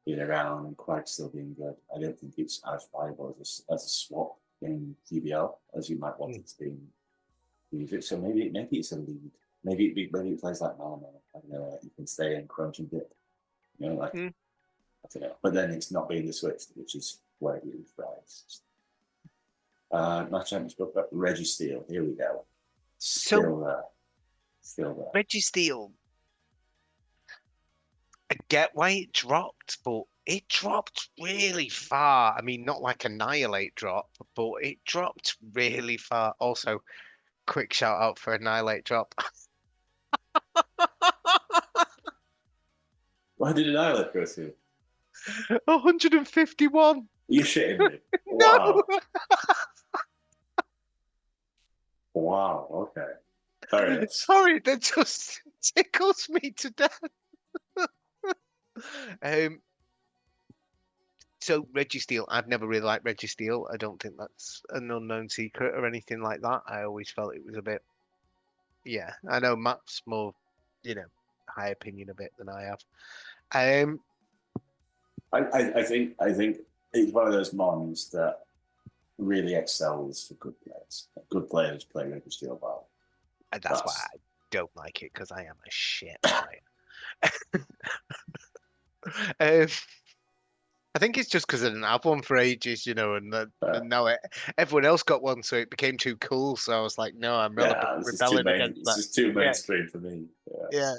being around and Quag still being good, I don't think it's as viable as a swap in GBL as you might want it to be in music. So maybe it's a lead. Maybe it plays like Malmo. I don't know. You can stay and crunch and dip. You know, like I don't know. But then it's not being the switch, which is where it really thrives. My champion spoke about Reggie Steele. Here we go. Still there. Reggie Steele. I get why it dropped, but it dropped really far. I mean, not like Annihilate drop, but it dropped really far. Also, quick shout out for Annihilate drop. Why did Annihilate go to? 151. You're shitting me. No. Wow. Wow. Okay. Fair enough. Sorry, that just tickles me to death. So Reggie Steele, I've never really liked Reggie Steele. I don't think that's an unknown secret or anything like that. I always felt it was a bit, yeah. I know Matt's more, high opinion of it than I have. I think it's one of those mons that really excels for good players. Good players play Reggie Steele well. And that's why I don't like it, because I am a shit player. I think it's just because I didn't have one for ages, and now everyone else got one, so it became too cool. So I was like, no, I'm rebelling against that. This is too mainstream for me. Yeah.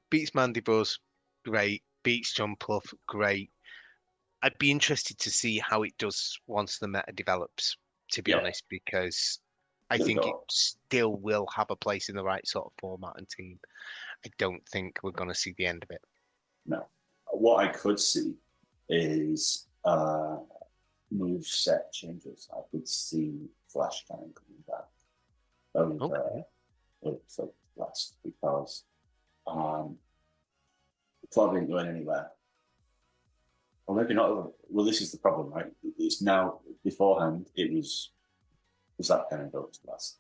Beats Mandy Bros, great. Beats John Pluff, great. I'd be interested to see how it does once the meta develops, to be honest, because I think it still will have a place in the right sort of format and team. I don't think we're going to see the end of it. No. What I could see is move set changes. I could see Flash Cannon coming back over Blast, because Club ain't going anywhere. Or maybe not. Well, this is the problem, right? It's now, beforehand, it was that kind of go to Blast.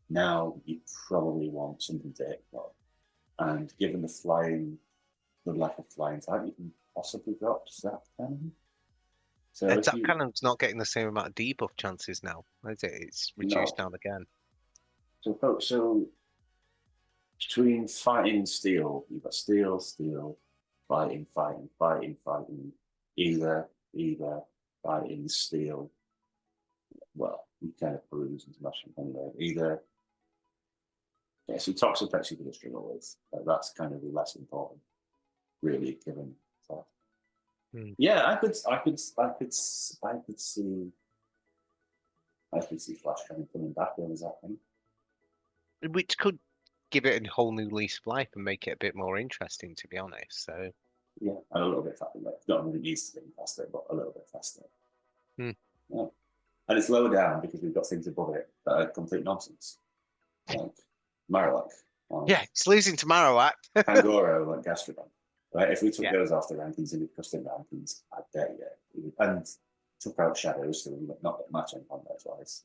Now you probably want something to hit Club. And given the lack of flying type, you can possibly drop Zap Cannon. So Zap Cannon's not getting the same amount of debuff chances now, is it? It's reduced down again. So between fighting and steel, you've got steel, fighting, either fighting, steel. Well, you kind of peruse and smash them anyway. Either. Yeah, so Toxic actually going to struggle with. That's kind of less important, really, given that. Yeah, I could see Flash coming back in as that thing. Which could give it a whole new lease of life and make it a bit more interesting, to be honest. So yeah, and a little bit faster. Like, not really needs to be faster, but a little bit faster. Yeah. And it's lower down because we've got things above it that are complete nonsense. Like Marowak. Yeah, it's losing to Marowak. Pangoro, like Gastrodon. Right? If we took those off the rankings and we custom rankings, I dare you. And took out Shadows, so we would not get matching on there twice.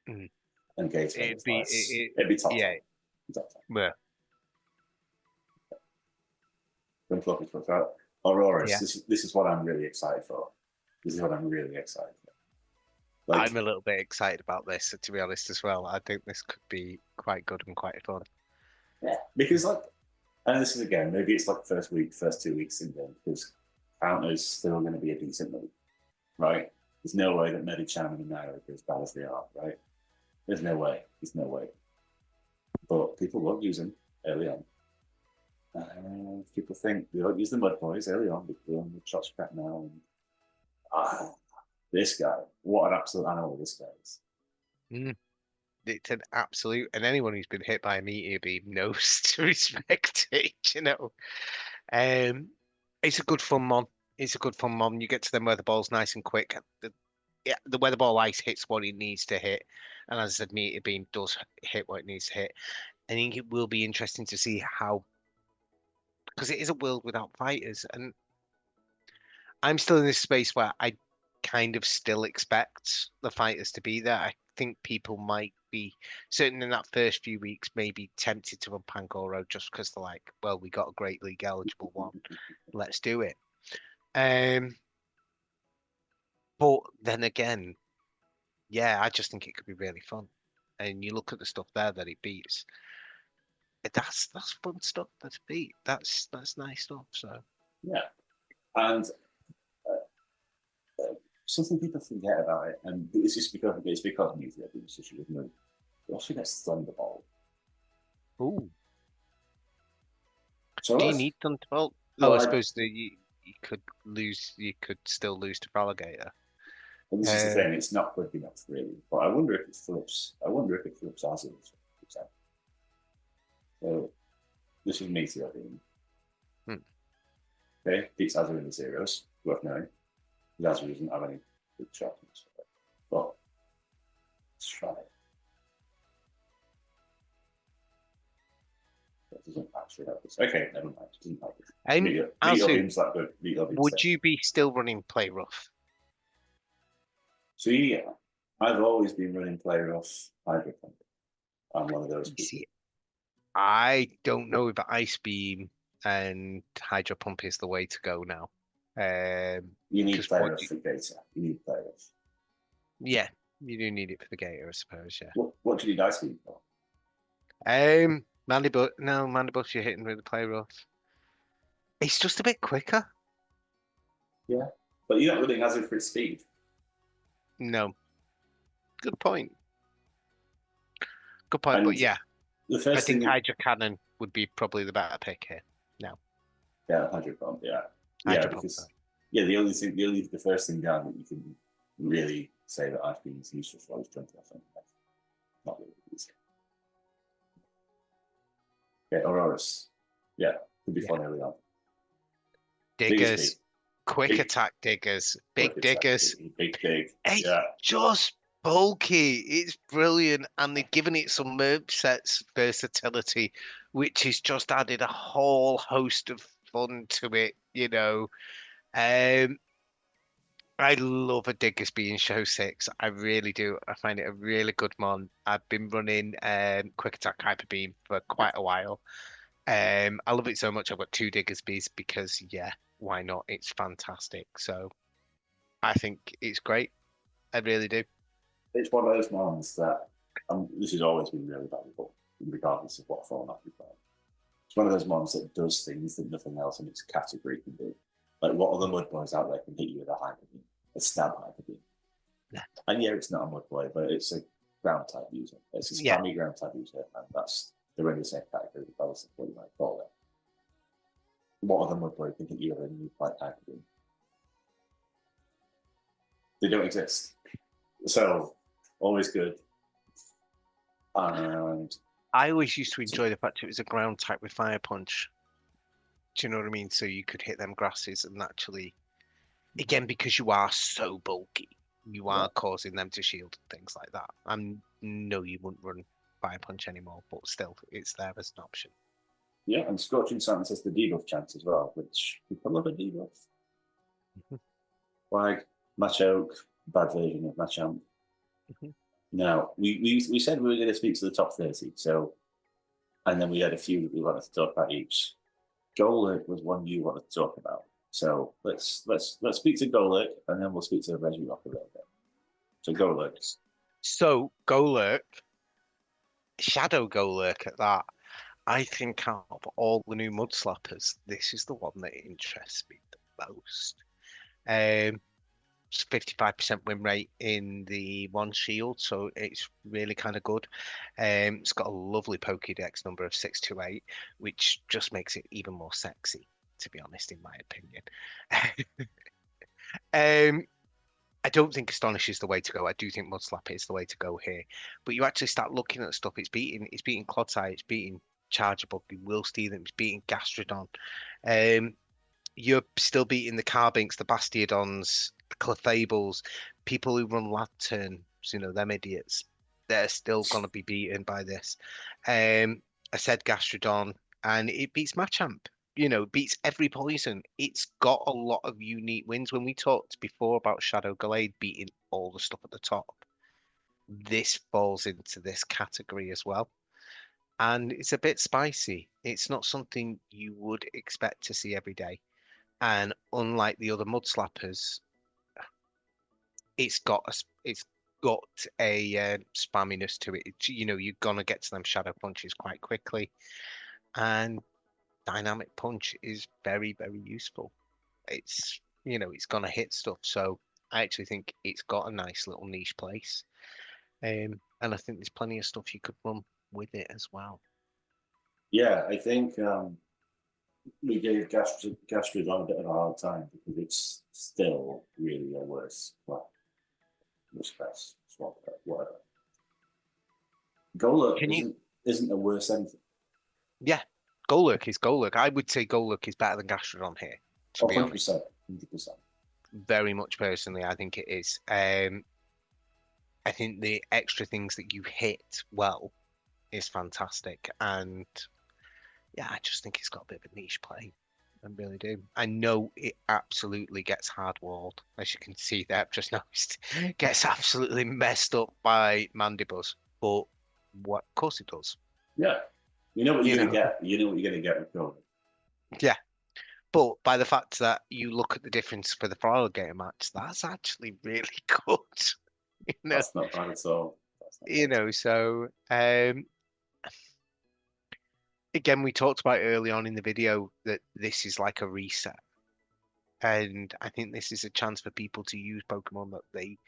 And Gates it'd be top. Yeah. Top 10. Yeah. Auroras, Yeah. This is what I'm really excited for. Like, I'm a little bit excited about this, to be honest, as well. I think this could be quite good and quite fun. Yeah, because and this is again, maybe it's like first 2 weeks in game, because Counter's still going to be a decent move, right? There's no way that Medicham and Naira are as bad as they are, right? There's no way. But people won't use them early on. People think they don't use the Mud Boys early on, because they're on the shot scrap now. And, This guy, what an absolute animal this guy is. Mm, it's an absolute, and anyone who's been hit by a meteor beam knows to respect it, you know. Um, it's a good fun mod. It's a good fun mod. You get to them where the ball's nice and quick. Yeah, the where the ball ice hits what it needs to hit, and as I said, meteor beam does hit what it needs to hit. I think it will be interesting to see how, because it is a world without fighters, and I'm still in this space where I kind of still expect the fighters to be there. I think people might be, certainly in that first few weeks, maybe tempted to run Pangoro just because they're like, well, we got a great league eligible one, let's do it. Um, but then again, yeah, I just think it could be really fun. And you look at the stuff there that it beats. That's fun stuff. That's beat. That's nice stuff. So Yeah, and something people forget about it, and it's just because music is such a good movie. It also gets Thunderball. ooh. So Do you let's. need Thunderbolt? Oh, Oh, I I. suppose that you could lose. You could still lose to Alligator. And this is the Um, thing. It's not quick enough, really. But I wonder if it flips. I wonder if it flips Azul. So this is Meteor Beam. hmm. Okay, beats Azul in the zeros. Worth knowing. Azul doesn't have any good shots. But let's try it. That doesn't actually help us. Okay, never mind. It doesn't help us. Meteor Azu, Beam's that good. Meteor Beam's would safe. you be still running Play Rough? So yeah, I've always been running player off Hydro Pump. I'm one of those You people. see, I don't know if Ice Beam and Hydro Pump is the way to go now. You need Because player off for data. You need player off. yeah, you do need it for the Gator, I suppose. Yeah. What do you need Ice Beam for? Mandibus, no, Mandibus, you're hitting with the Play Rough. It's just a bit quicker. Yeah, but you're not running Hazard for its speed. No, good point. Good point. But And yeah, the I first think thing, Hydro Cannon would be probably the better pick here. No, yeah, Hydro Pump, yeah, yeah, Hydro Pump. because yeah, the first thing down that you can really say that Ice Beam is useful for is jumping off. Not really easy. Okay, Auroras, yeah, could be Yeah. fun early on. Biggest Diggers, big, quick big, attack diggers, quick big attack, diggers. big, It's yeah. just bulky. It's brilliant, and they've given it some merch sets versatility, which has just added a whole host of fun to it. Um, I love a Diggers being show six. I really do. I find it a really good mon. I've been running Quick Attack Hyper Beam for quite a while. I love it so much. I've got two Diggers bees because yeah, why not? It's fantastic. So I think it's great. I really do. It's one of those ones that this has always been really valuable, regardless of what format you play. It's one of those ones that does things that nothing else in its category can do. Like what other mud boys out there can hit you with a hyper beam, a stab hyper beam. Yeah. And yeah, it's not a mud boy, but it's a ground type user. It's a Yeah. spammy ground type user, and they're in the same category regardless of what you might call it. What other mud boy can hit you with a new fight hyper beam? They don't exist. So always good. And I always used to enjoy the fact it was a ground type with fire punch. Do you know what I mean? So you could hit them grasses and actually, again, because you are so bulky, you yeah, are causing them to shield and things like that. And no, you wouldn't run fire punch anymore, but still, it's there as an option. yeah, and Scorching Sands has the debuff chance as well, which people love a debuff. Like Machoke, bad version of Machamp. Now, we said we were going to speak to the top 30, so, and then we had a few that we wanted to talk about each. Golurk was one you wanted to talk about. So let's speak to Golurk, and then we'll speak to Regirock a little bit. So Golurk. So Golurk, Shadow Golurk at that. I think out of all the new Mud Slappers, this is the one that interests me the most. 55% win rate in the one shield, so it's really kind of good. It's got a lovely Pokédex number of 628, which just makes it even more sexy, to be honest, in my opinion. um, I don't think Astonish is the way to go. I do think Mudslap is the way to go here. But you actually start looking at stuff. It's beating Clodsire, it's beating Chargeable, Will Steven, it's beating Gastrodon. Um, you're still beating the Carbinks, the Bastiodons, the Clefable, people who run Lantern, them idiots. They're still gonna be beaten by this. I said Gastrodon, and it beats Machamp. It beats every poison. It's got a lot of unique wins. When we talked before about Shadow Glade beating all the stuff at the top, this falls into this category as well. And it's a bit spicy. It's not something you would expect to see every day. And unlike the other mud slappers, it's got a spamminess to it. You're gonna get to them shadow punches quite quickly, and dynamic punch is very, very useful. It's gonna hit stuff. So I actually think it's got a nice little niche place. And I think there's plenty of stuff you could run with it as well. Yeah, I think we gave Gastrodon a bit of a hard time because it's still really a worse, well, worse best, whatever. Golurk isn't a worse anything. Yeah, Golurk is Golurk. I would say Golurk is better than Gastrodon here, to be honest. 100%. Very much personally, I think it is. I think the extra things that you hit well is fantastic. And yeah, I just think it's got a bit of a niche play. I really do. I know it absolutely gets hard walled, as you can see there. I've just noticed, gets absolutely messed up by Mandibuzz, but what? Of course it does. Yeah, you know what you're gonna get. You know what you're gonna get with Golurk. Yeah, but by the fact that you look at the difference for the Feraligatr match, that's actually really good. That's not bad at all. So again, we talked about early on in the video that this is like a reset. And I think this is a chance for people to use Pokemon that they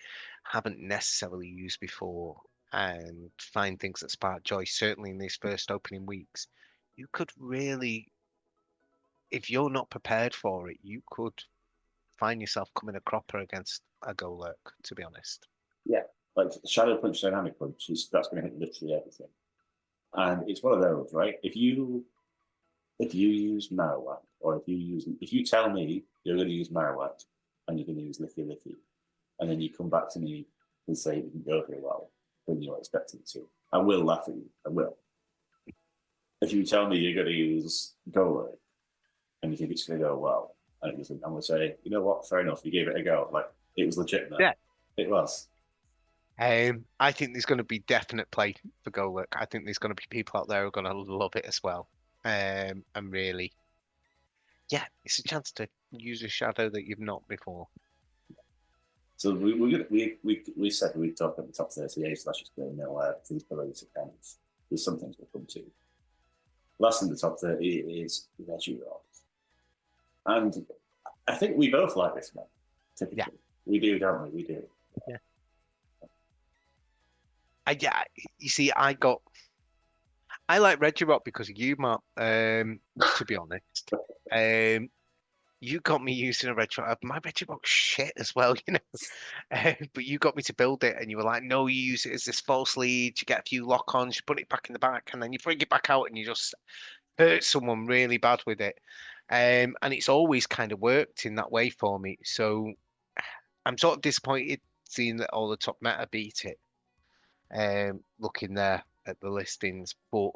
haven't necessarily used before and find things that spark joy. Certainly in these first opening weeks, you could really, if you're not prepared for it, you could find yourself coming a cropper against a Golurk, to be honest. Yeah, like Shadow Punch, Dynamic Punch, that's going to hit literally everything. And it's one of those, right? If you use Marowak, or if you tell me you're going to use Marowak and you're going to use Licky, and then you come back to me and say it didn't go very well when you're expecting it to, I will laugh at you. I will. If you tell me you're going to use Golurk and you think it's going to go well, and it doesn't, I'm going to say, you know what? Fair enough. You gave it a go. Like it was legitimate. Yeah, it was. I think there's going to be definite play for Golurk. I think there's going to be people out there who are going to love it as well. And really, yeah, it's a chance to use a shadow that you've not before. So we said we'd talk at the top 38 / things below to kind of, there's some things we'll come to. Last in the top 30 is Regirock. And I think we both like this one, typically. Yeah. We do, don't we? We do. Yeah. Yeah, you see, I like Regirock because of you, Matt. To be honest, you got me using a Regirock. My Regirock's shit as well, but you got me to build it, and you were like, "No, you use it as this false lead. You get a few lock-ons, you put it back in the back, and then you bring it back out, and you just hurt someone really bad with it." And it's always kind of worked in that way for me. So I'm sort of disappointed seeing that all the top meta beat it. Looking there at the listings, but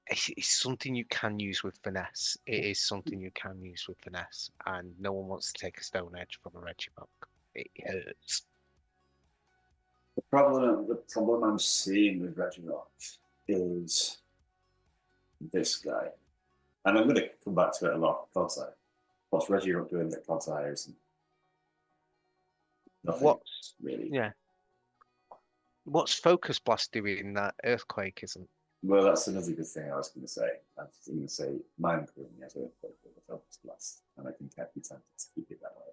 it's something you can use with finesse. It is something you can use with finesse, and no one wants to take a Stone Edge from a Regirock. It hurts. The problem I'm seeing with Regirock is this guy, and I'm going to come back to it a lot. Clodsire. What's Regirock doing that Clodsire isn't? Nothing, really. Yeah. What's Focus Blast doing that Earthquake isn't? Well, that's another good thing I was going to say. I was going to say Mind Clearing has Earthquake with a Focus Blast, and I think I'd be tempted to keep it that way.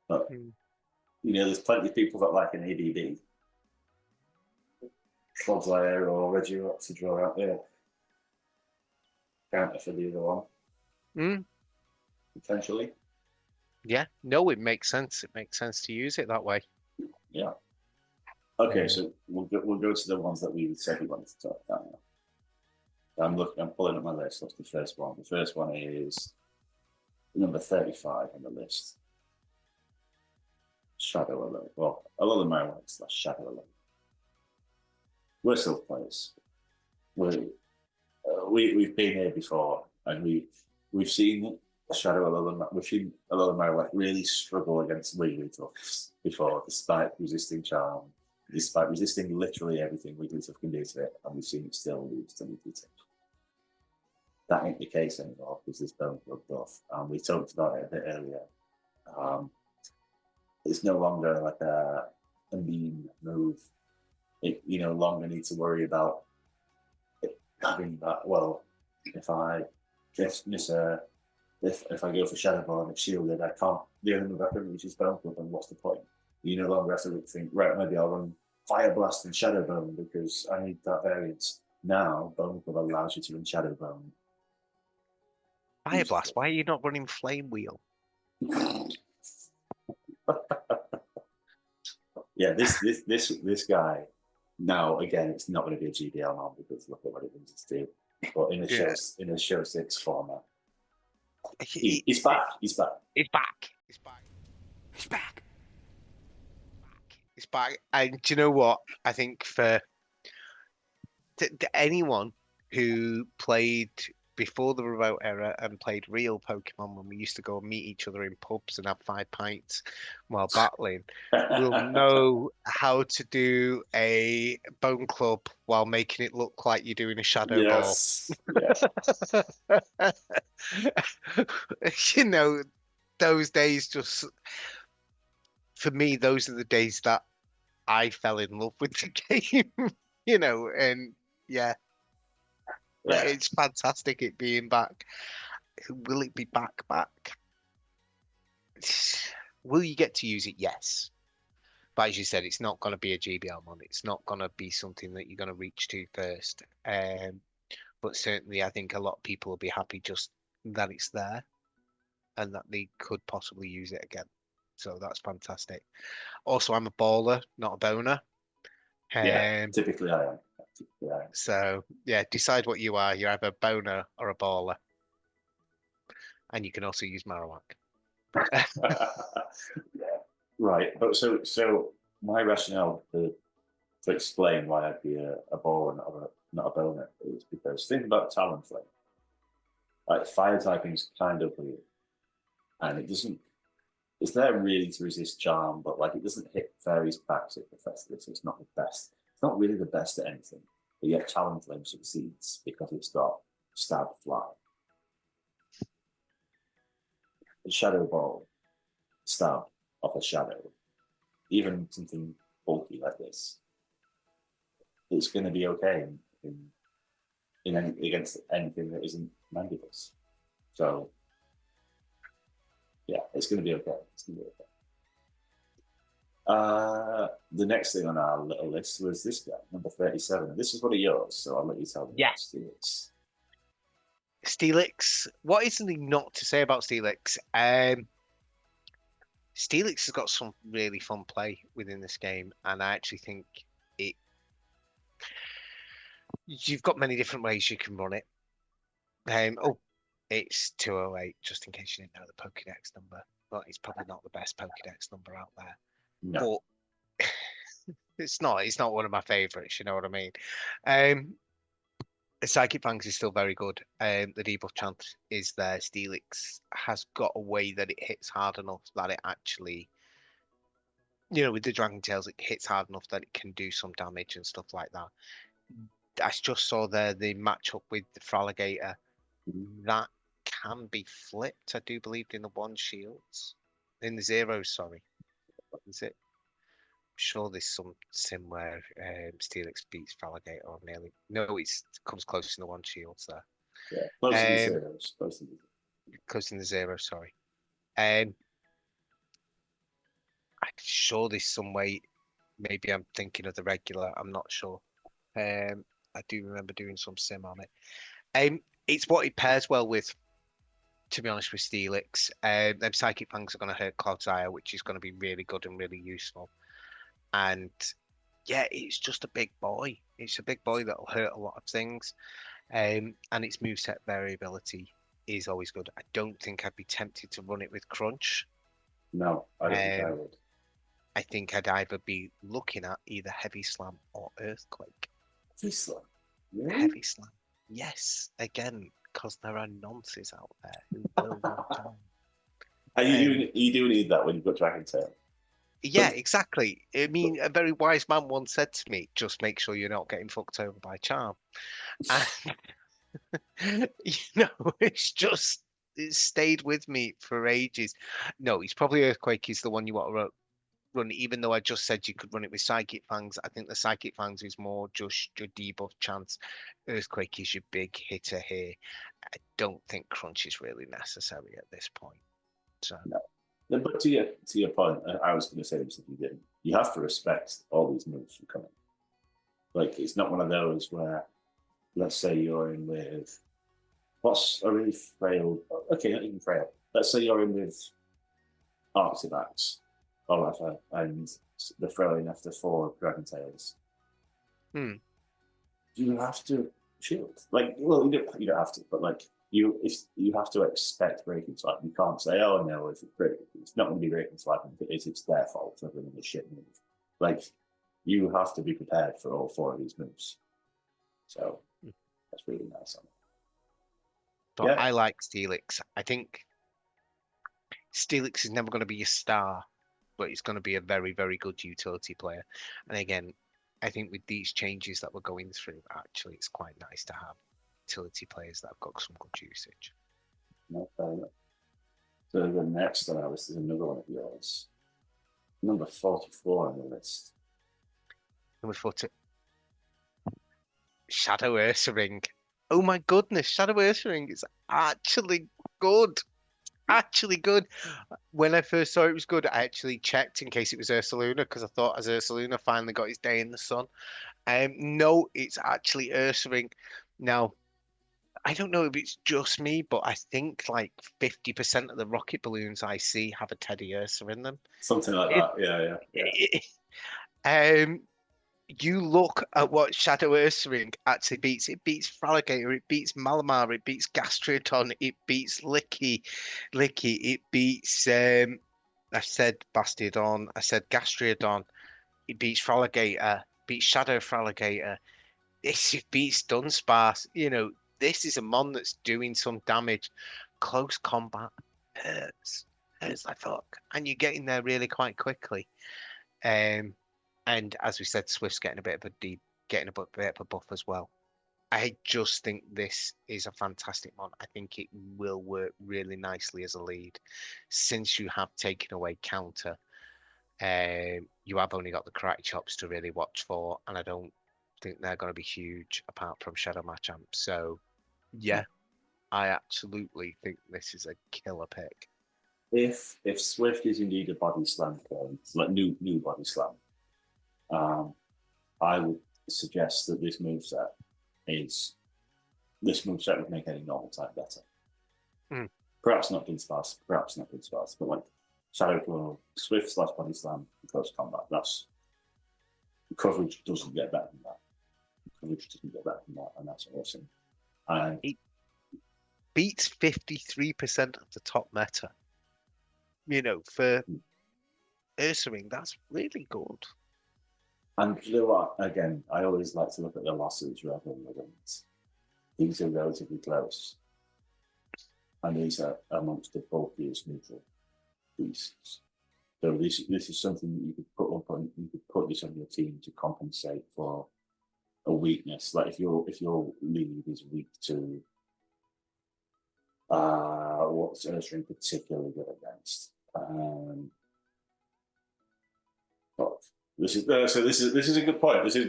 But, there's plenty of people that like an ABB. Clodsire or Regirock to draw out there. Counter for the other one. Potentially. Yeah, no, it makes sense. It makes sense to use it that way. Yeah. Okay, Uh, so we'll go to the ones that we said we wanted to talk about now. I'm pulling up my list. What's the first one? The first one is number 35 on the list. Shadow Alert. Well, a lot of my slash Shadow Alert. We're still players. We've been here before, and we've seen Shadow Alert. We've seen a lot of my really struggle against Wigglytuff before, despite resisting charm, despite resisting literally everything Wigglytuff can do to it, and we've seen it still lose to Wigglytuff. That ain't the case anymore because this bone club buff. We talked about it a bit earlier. Um, it's no longer like a mean move. You no longer need to worry about having that. Well, if I just miss a if I go for Shadow Ball and it's shielded, I can't. The only move I can reach is Bone Club, and what's the point? You no longer have to think, right, maybe I'll run Fire Blast and Shadow Bone because I need that variance. Now, Bone Club allows you to run Shadow Bone. Fire Blast, why are you not running Flame Wheel? Yeah, this guy. Now again, it's not going to be a GBL now because look at what it needs to do. But in a show 6 format, he's back. He's back. He's back. He's back. He's back. He's back. And do you know what? I think for anyone who played before the remote era and played real Pokemon when we used to go and meet each other in pubs and have 5 pints while battling, will know how to do a Bone Club while making it look like you're doing a Shadow Ball. Yes. You know, those days just for me, those are the days that I fell in love with the game, and yeah, it's fantastic it being back. Will it be back? Will you get to use it? Yes. But as you said, it's not going to be a GBL one. It's not going to be something that you're going to reach to first. But certainly, I think a lot of people will be happy just that it's there and that they could possibly use it again. So that's fantastic. Also, I'm a baller, not a boner. Typically I am. So yeah, decide what you are. You're either a boner or a baller. And you can also use Marowak. Right. But so my rationale to explain why I'd be a baller and not a boner is because think about Talonflame. Like fire typing is kind of weird. And it doesn't it's there really to resist charm, but like it doesn't hit fairies back so effectively, so it's not the best. It's not really the best at anything. But yet Talonflame succeeds because it's got stab fly. The Shadow Ball, stab off a shadow, even something bulky like this, it's going to be okay against anything that isn't Mandibus. So yeah, it's going to be okay. It's going to be okay. The next thing on our little list was this guy, number 37. This is one of yours, so I'll let you tell me. Yeah. Steelix. Steelix. What is something not to say about Steelix? Steelix has got some really fun play within this game, and I actually think it. You've got many different ways you can run it. It's 208, just in case you didn't know the Pokédex number. But it's probably not the best Pokédex number out there. No. But it's not one of my favorites, you know what I mean? Psychic Fangs is still very good. The debuff chant is there. Steelix has got a way that it hits hard enough that it actually, with the Dragon Tails, it hits hard enough that it can do some damage and stuff like that. I just saw there the matchup with the Fraligator. That can be flipped, I do believe, in the one shields. In the zeros, sorry. What is it? I'm sure there's some sim where Steelix beats Fraligator or nearly. No, it comes close in the one shields there. Yeah, close to the zeros. Close in the zero, sorry. I'm sure there's some way. Maybe I'm thinking of the regular. I'm not sure. I do remember doing some sim on it. It's what it pairs well with. to be honest with Steelix. Them Psychic Fangs are going to hurt Cloud's Eye, which is going to be really good and really useful. And yeah, it's just a big boy. It's a big boy that'll hurt a lot of things. And its moveset variability is always good. I don't think I'd be tempted to run it with Crunch. No, I don't think I Um, would. I think I'd either be looking at either Heavy Slam or Earthquake. Vizsla. Really? Heavy Slam. Yes, again, because there are nonces out there who will run down. And Um, you do need that when you've got Dragon Tail. yeah, exactly. I mean, a very wise man once said to me, just make sure you're not getting fucked over by Charm. And, it's just, it stayed with me for ages. No, he's probably Earthquake is the one you want to run, even though I just said you could run it with Psychic Fangs. I think the Psychic Fangs is more just your debuff chance. Earthquake is your big hitter here. I don't think Crunch is really necessary at this point. So No. But to your point, I was going to say this if you didn't. You have to respect all these moves from coming. Like it's not one of those where, let's say you're in with what's a really frail. Okay, not even frail. Let's say you're in with Arctivax or whatever, and they're throwing after 4 Dragon Tails. hmm. You have to shield. Like, well, you don't have to, but like if you have to expect breaking swipe. You can't say, oh no, if it's not going to be breaking swipe, and if it is, it's their fault for running a shit move. Like, you have to be prepared for all 4 of these moves. So that's really nice on it. But Yeah, I like Steelix. I think Steelix is never going to be a star, but he's going to be a very, very good utility player. And again, I think with these changes that we're going through, actually, it's quite nice to have utility players that have got some good usage. no, fair enough. So the next on our list is another one of yours. Number 44 on the list. Number 40, Shadow Ursaring. Oh my goodness, Shadow Ursaring is actually good. Actually good. When I first saw it was good, I actually checked in case it was Ursaluna because I thought as Ursaluna finally got his day in the sun. No, it's actually Ursaring. Now, I don't know if it's just me, but I think like 50% of the rocket balloons I see have a Teddy Ursa in them. Something like It, that. Yeah. um, you look at what Shadow Ursaring actually beats. It beats Fraligator, it beats Malamar, it beats Gastrodon, it beats Licky, it beats I said Bastiodon, I said Gastrodon, it beats Fraligator, beats Shadow Fraligator, it beats Dunsparce. This is a mon that's doing some damage. Close combat hurts. Hurts like fuck. And you're getting there really quite quickly. Um and as we said, Swift's getting a bit of a buff as well. I just think this is a fantastic mod. I think it will work really nicely as a lead. Since you have taken away counter, you have only got the karate chops to really watch for, and I don't think they're going to be huge apart from Shadow Machamp. So, yeah, I absolutely think this is a killer pick. If Swift is indeed a body slam clone, like new body slam, I would suggest that this moveset would make any normal type better. Mm. Perhaps not Dunsparce, but like Shadow Claw, Swift / body slam, close combat. That's coverage doesn't get better than that. And that's awesome. And It beats 53% of the top meta. For Ursaring, that's really good. And you know what? Again, I always like to look at the losses rather than the wins. These are relatively close. And these are amongst the bulkiest neutral beasts. So this is something that you could put this on your team to compensate for a weakness. Like if your lead is weak to what's Ursaring particularly good against? This is a good point. This is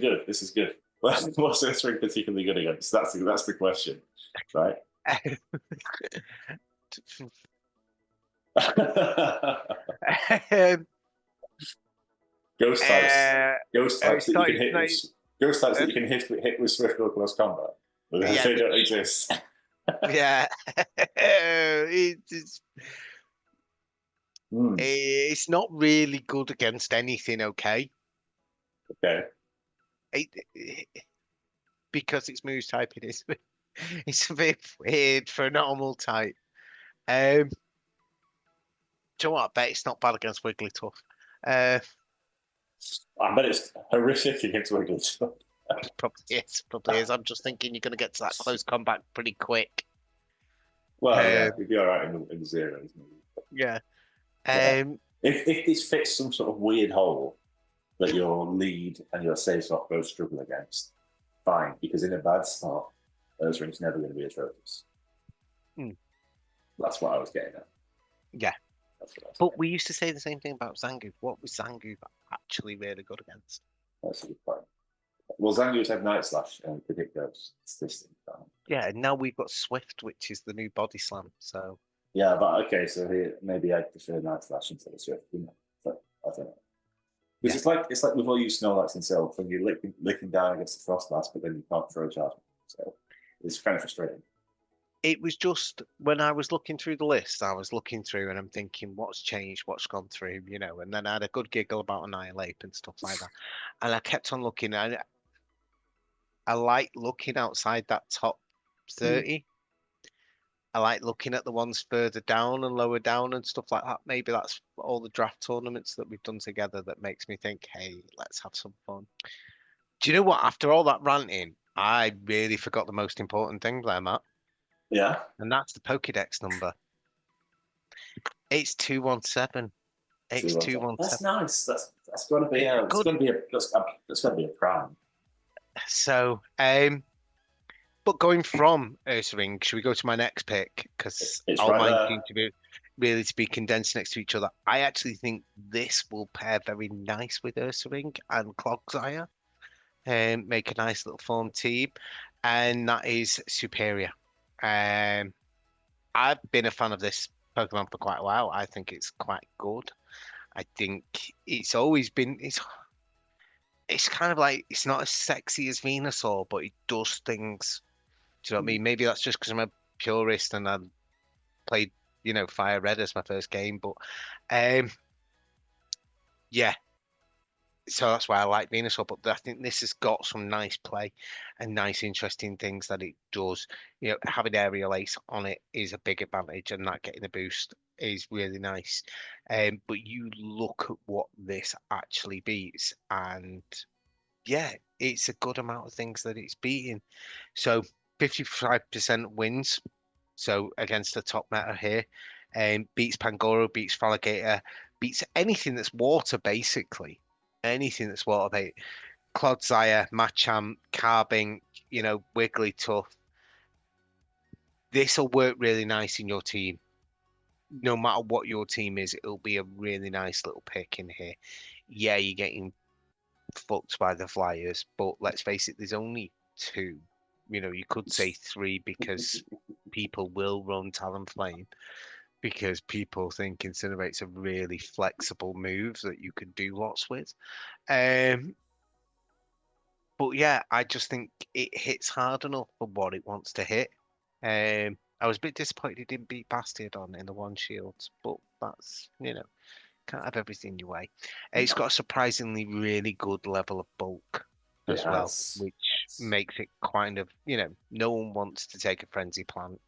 good. What's Ursaring particularly good against? That's the question, right? Ghost types that you can hit. Ghost types that you can hit with Swift or close combat. But Yeah, they don't exist. Yeah. It's Hmm. it's not really good against anything, okay? Okay. Because it's moose type, it is. It's a bit weird for a normal type. Um, do you know what? I bet it's not bad against Wigglytuff. Uh, I bet it's horrific against Wiggles. probably is, probably is. I'm just thinking you're going to get to that close combat pretty quick. Well, yeah, Um, it'd be all right in the zeros. Maybe. yeah. Yeah. Um, If this fits some sort of weird hole that your lead and your safe slot both struggle against, fine. Because in a bad spot, those rings never going to be atrocious. hmm, That's what I was getting at. yeah. That's what I was But getting we used to say the same thing about Zangoop. What was Zangoop actually really good against? at. That's a good point. Well, Zangief's had Night Slash and predict those statistics. Yeah, and now we've got Swift, which is the new body slam. So Yeah, but okay, so here, maybe I prefer Night Slash instead of Swift. You know? But I don't know. Because yeah, it's like with all you Snorlax and Silk when you're licking down against the Frost Blast, but then you can't throw a charge. So it's kind of frustrating. it was just when I was looking through the list, I was looking through and I'm thinking, what's changed, what's gone through, and then I had a good giggle about Annihilate and stuff like that. And I kept on looking, and I like looking outside that top Mm. 30. I like looking at the ones further down and lower down and stuff like that. Maybe that's all the draft tournaments that we've done together that makes me think, hey, let's have some fun. Do you know what? After all that ranting, I really forgot the most important thing there, Matt, Yeah, and that's the Pokédex number. It's 217. two It's ones. That's 217. nice. That's going to be It's a good. that's going to be a prime. So, but going from Ursaring, should we go to my next pick? Because It's all right mine there. seem to be really to be condensed next to each other. I actually think this will pair very nice with Ursaring and Clogsire and make a nice little form team. And that is Superior. Um, I've been a fan of this Pokemon for quite a while. I think it's quite good. I think it's always been it's kind of like it's not as sexy as Venusaur, but it does things. Do you know what I Mm. mean? Maybe that's just because I'm a purist and I played, Fire Red as my first game. But um, yeah, so that's why I like Venusaur. But I think this has got some nice play and nice, interesting things that it does. Having Aerial Ace on it is a big advantage, and that getting a boost is really nice. But you look at what this actually beats, and yeah, it's a good amount of things that it's beating. So 55% wins. So against the top meta here, beats Pangoro, beats Falligator, beats anything that's water basically. Anything that's water bait. Clodsire, Machamp, Carbink, Wigglytuff. This will work really nice in your team. No matter what your team is, it'll be a really nice little pick in here. Yeah, you're getting fucked by the Flyers, but let's face it, there's only two. You could say three because people will run Talonflame because people think Incinerate's a really flexible move that you can do lots with. Um, but yeah, I just think it hits hard enough for what it wants to hit. I was a bit disappointed it didn't beat Bastiodon in the one shields, but that's, can't have everything your way. It's got a surprisingly really good level of bulk It as well, has. which makes it kind of, no one wants to take a frenzy plant.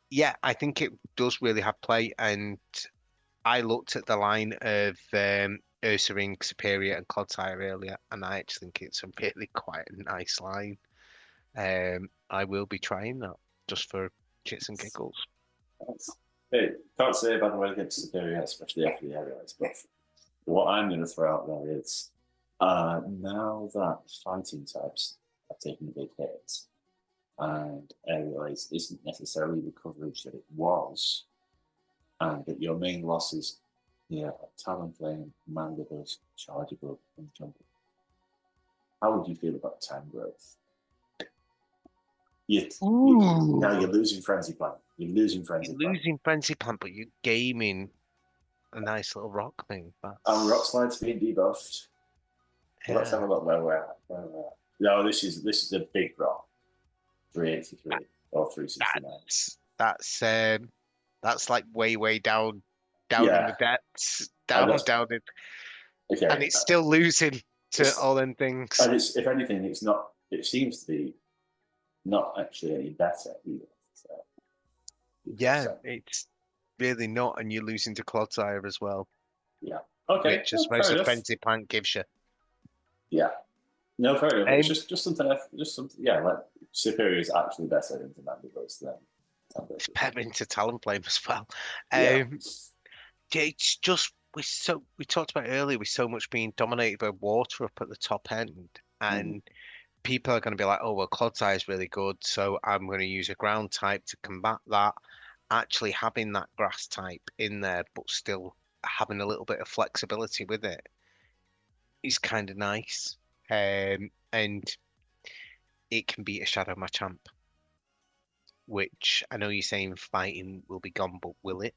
Yeah, I think it does really have play, and I looked at the line of Ursaring, Superior, and Clodsire earlier, and I actually think it's a really quite a nice line. I will be trying that just for shits and giggles. That's, hey, can't say by the way against Superior, especially after the area stuff. What I'm going to throw out there is now that fighting types have taken a big hit, and Aerial Ace isn't necessarily the coverage that it was, and that your main losses, yeah, Talonflame, Mangabush, Chargeable, and Jump. How would you feel about time growth? Now you're Ooh. losing Frenzy Plant. You're losing Frenzy You're Plant. losing Frenzy Plant, but you're gaming a nice little rock thing. And Rock That's Slide's being debuffed. Well, let's have yeah. a look where we're at. No, this is a big rock. 383 or 369. That's like way down in the Yeah, depths, and down that's down in, and okay. it's still losing to It's all them things. and it's if anything, it's not. It seems to be not actually any better either. So, Yeah, so it's really not, and you're losing to Clodsire as well, yeah. Okay, which I well, suppose fair a enough. frenzy plant gives you. Yeah, no, fair enough. It's Um, just something. Just something. Yeah, like Superior is actually better than Mandibles than it's Tamburus. better into Talonflame as well. Yeah. Yeah, it's just we talked about earlier with so much being dominated by water up at the top end, Mm. and people are going to be like, oh well, Clodsire is really good, so I'm going to use a ground type to combat that. Actually, having that grass type in there, but still having a little bit of flexibility with it is kind of nice. And it can beat a Shadow Machamp, which I know you're saying fighting will be gone, but will it?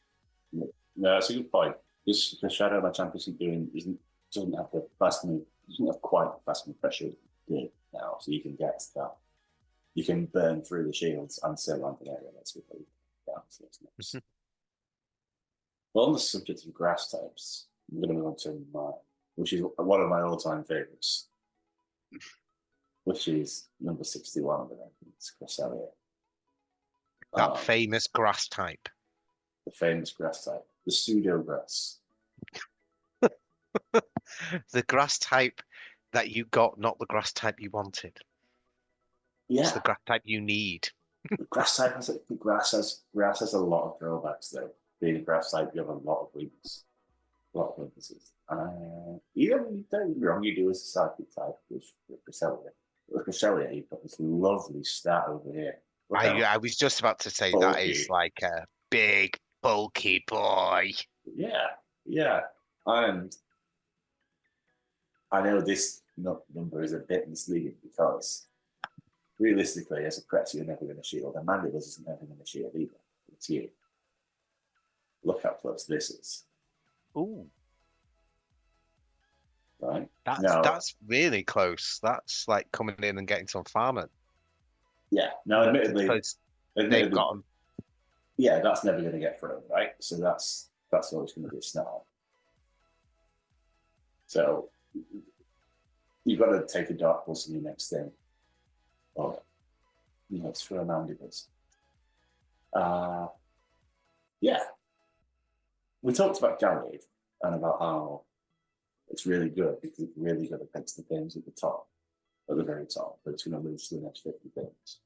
No, that's a good point. This the Shadow Machamp isn't doing isn't doesn't have the fast move doesn't have quite the fast move pressure it did now, so you can get that. You can burn through the shields and still land an area that's really down. So it's nice. Well, on the subject of grass types, I'm going to move on to my, which is one of my all-time favorites, which is number 61 of the rankings, Cresselia. That Um, famous grass type. the famous grass type, the pseudo grass. The grass type that you got, not the grass type you wanted. It's the Yeah, grass type you need. the grass type has grass has a lot of drawbacks though. Being a grass type, you have a lot of weaknesses. A lot of weaknesses. Even don't get me wrong, you do as a psychic type with Cresselia. With Cresselia, you've got this lovely stat over here. Look I how I was just about to say that is bulky. like a big bulky boy. Yeah, yeah. And I know this number is a bit misleading because realistically, as a Kretz, you're never going to shield. And Mandibus isn't ever going to shield either. It's you. Look how close this is, Ooh, right? that's Now, that's really close. That's like coming in and getting some farming. yeah. Now, I admittedly, suppose they've admittedly, got them. yeah, that's never going to get through, right? So that's always going to be a snarl. So you've got to take a dark pulse in your next thing. Oh, it's for a Mandibus. Uh, yeah, we talked about Gallade and about how it's really good because it's really good against the things at the top, at the very top, but it's going to lose to the next 50 things.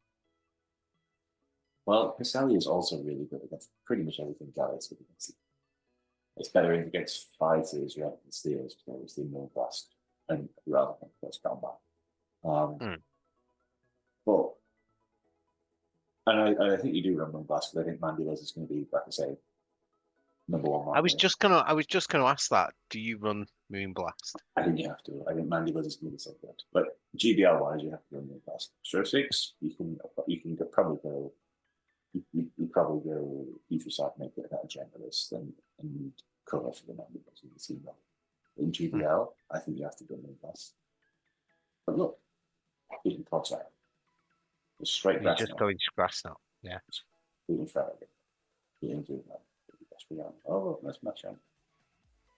Well, Cresselia is also really good against pretty much everything Gallade's good against. It's better against fighters rather than steals, because obviously more blast and rather than close combat. Hmm. But I think you do run Moon Blast because I think Mandibus is going to be, like I say, number one I was market. just gonna ask that. Do you run Moonblast? I think you have to. I think Mandibus is going to be so good. But GBL wise, you have to run Moon Blast. Sure, six, you can probably go. You probably go Euthrosite, make it a generalist, and cover for the Mandibus in the team level. In Hmm. GBL, I think you have to go Moon Blast. But look, you can cross out. Just straight You're grass just now. going to grass now. Yeah. Even further. You can do that. Oh, that's my chance.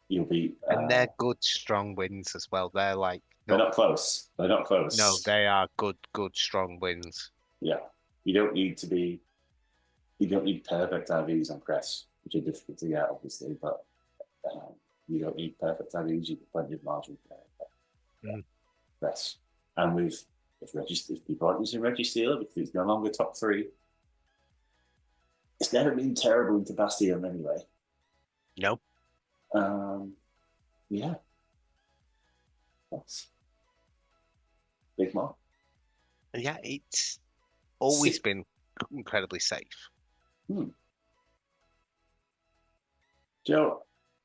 You'll be. And they're good, strong wins as well. They're like They're not not close. They're not no, close. they are good, strong wins. Yeah. You don't need to be. You don't need perfect IVs on press, which are difficult to get, obviously. But you don't need perfect IVs. You can plenty of margin Mm. press. And with if people aren't using Registeel because it's no longer top three, it's never been terrible into Bastion anyway. No, Yeah, that's big mark. yeah, it's always been incredibly safe. Hmm. Joe,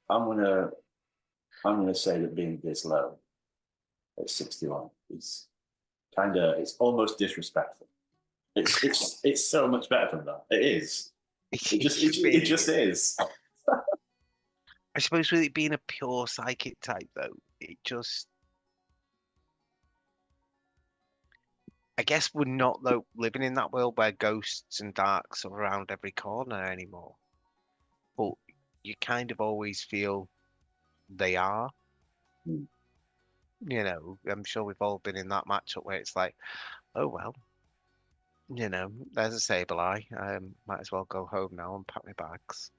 I'm gonna I'm gonna say that being this low at 61 is it's almost disrespectful. It's so much better than that. It is. It's It really just is. is. I suppose with it being a pure psychic type though, it just I guess we're not though living in that world where ghosts and darks are around every corner anymore. But you kind of always feel they are. Mm. I'm sure we've all been in that matchup where it's like, oh well, there's a Sable Eye. Might as well go home now and pack my bags.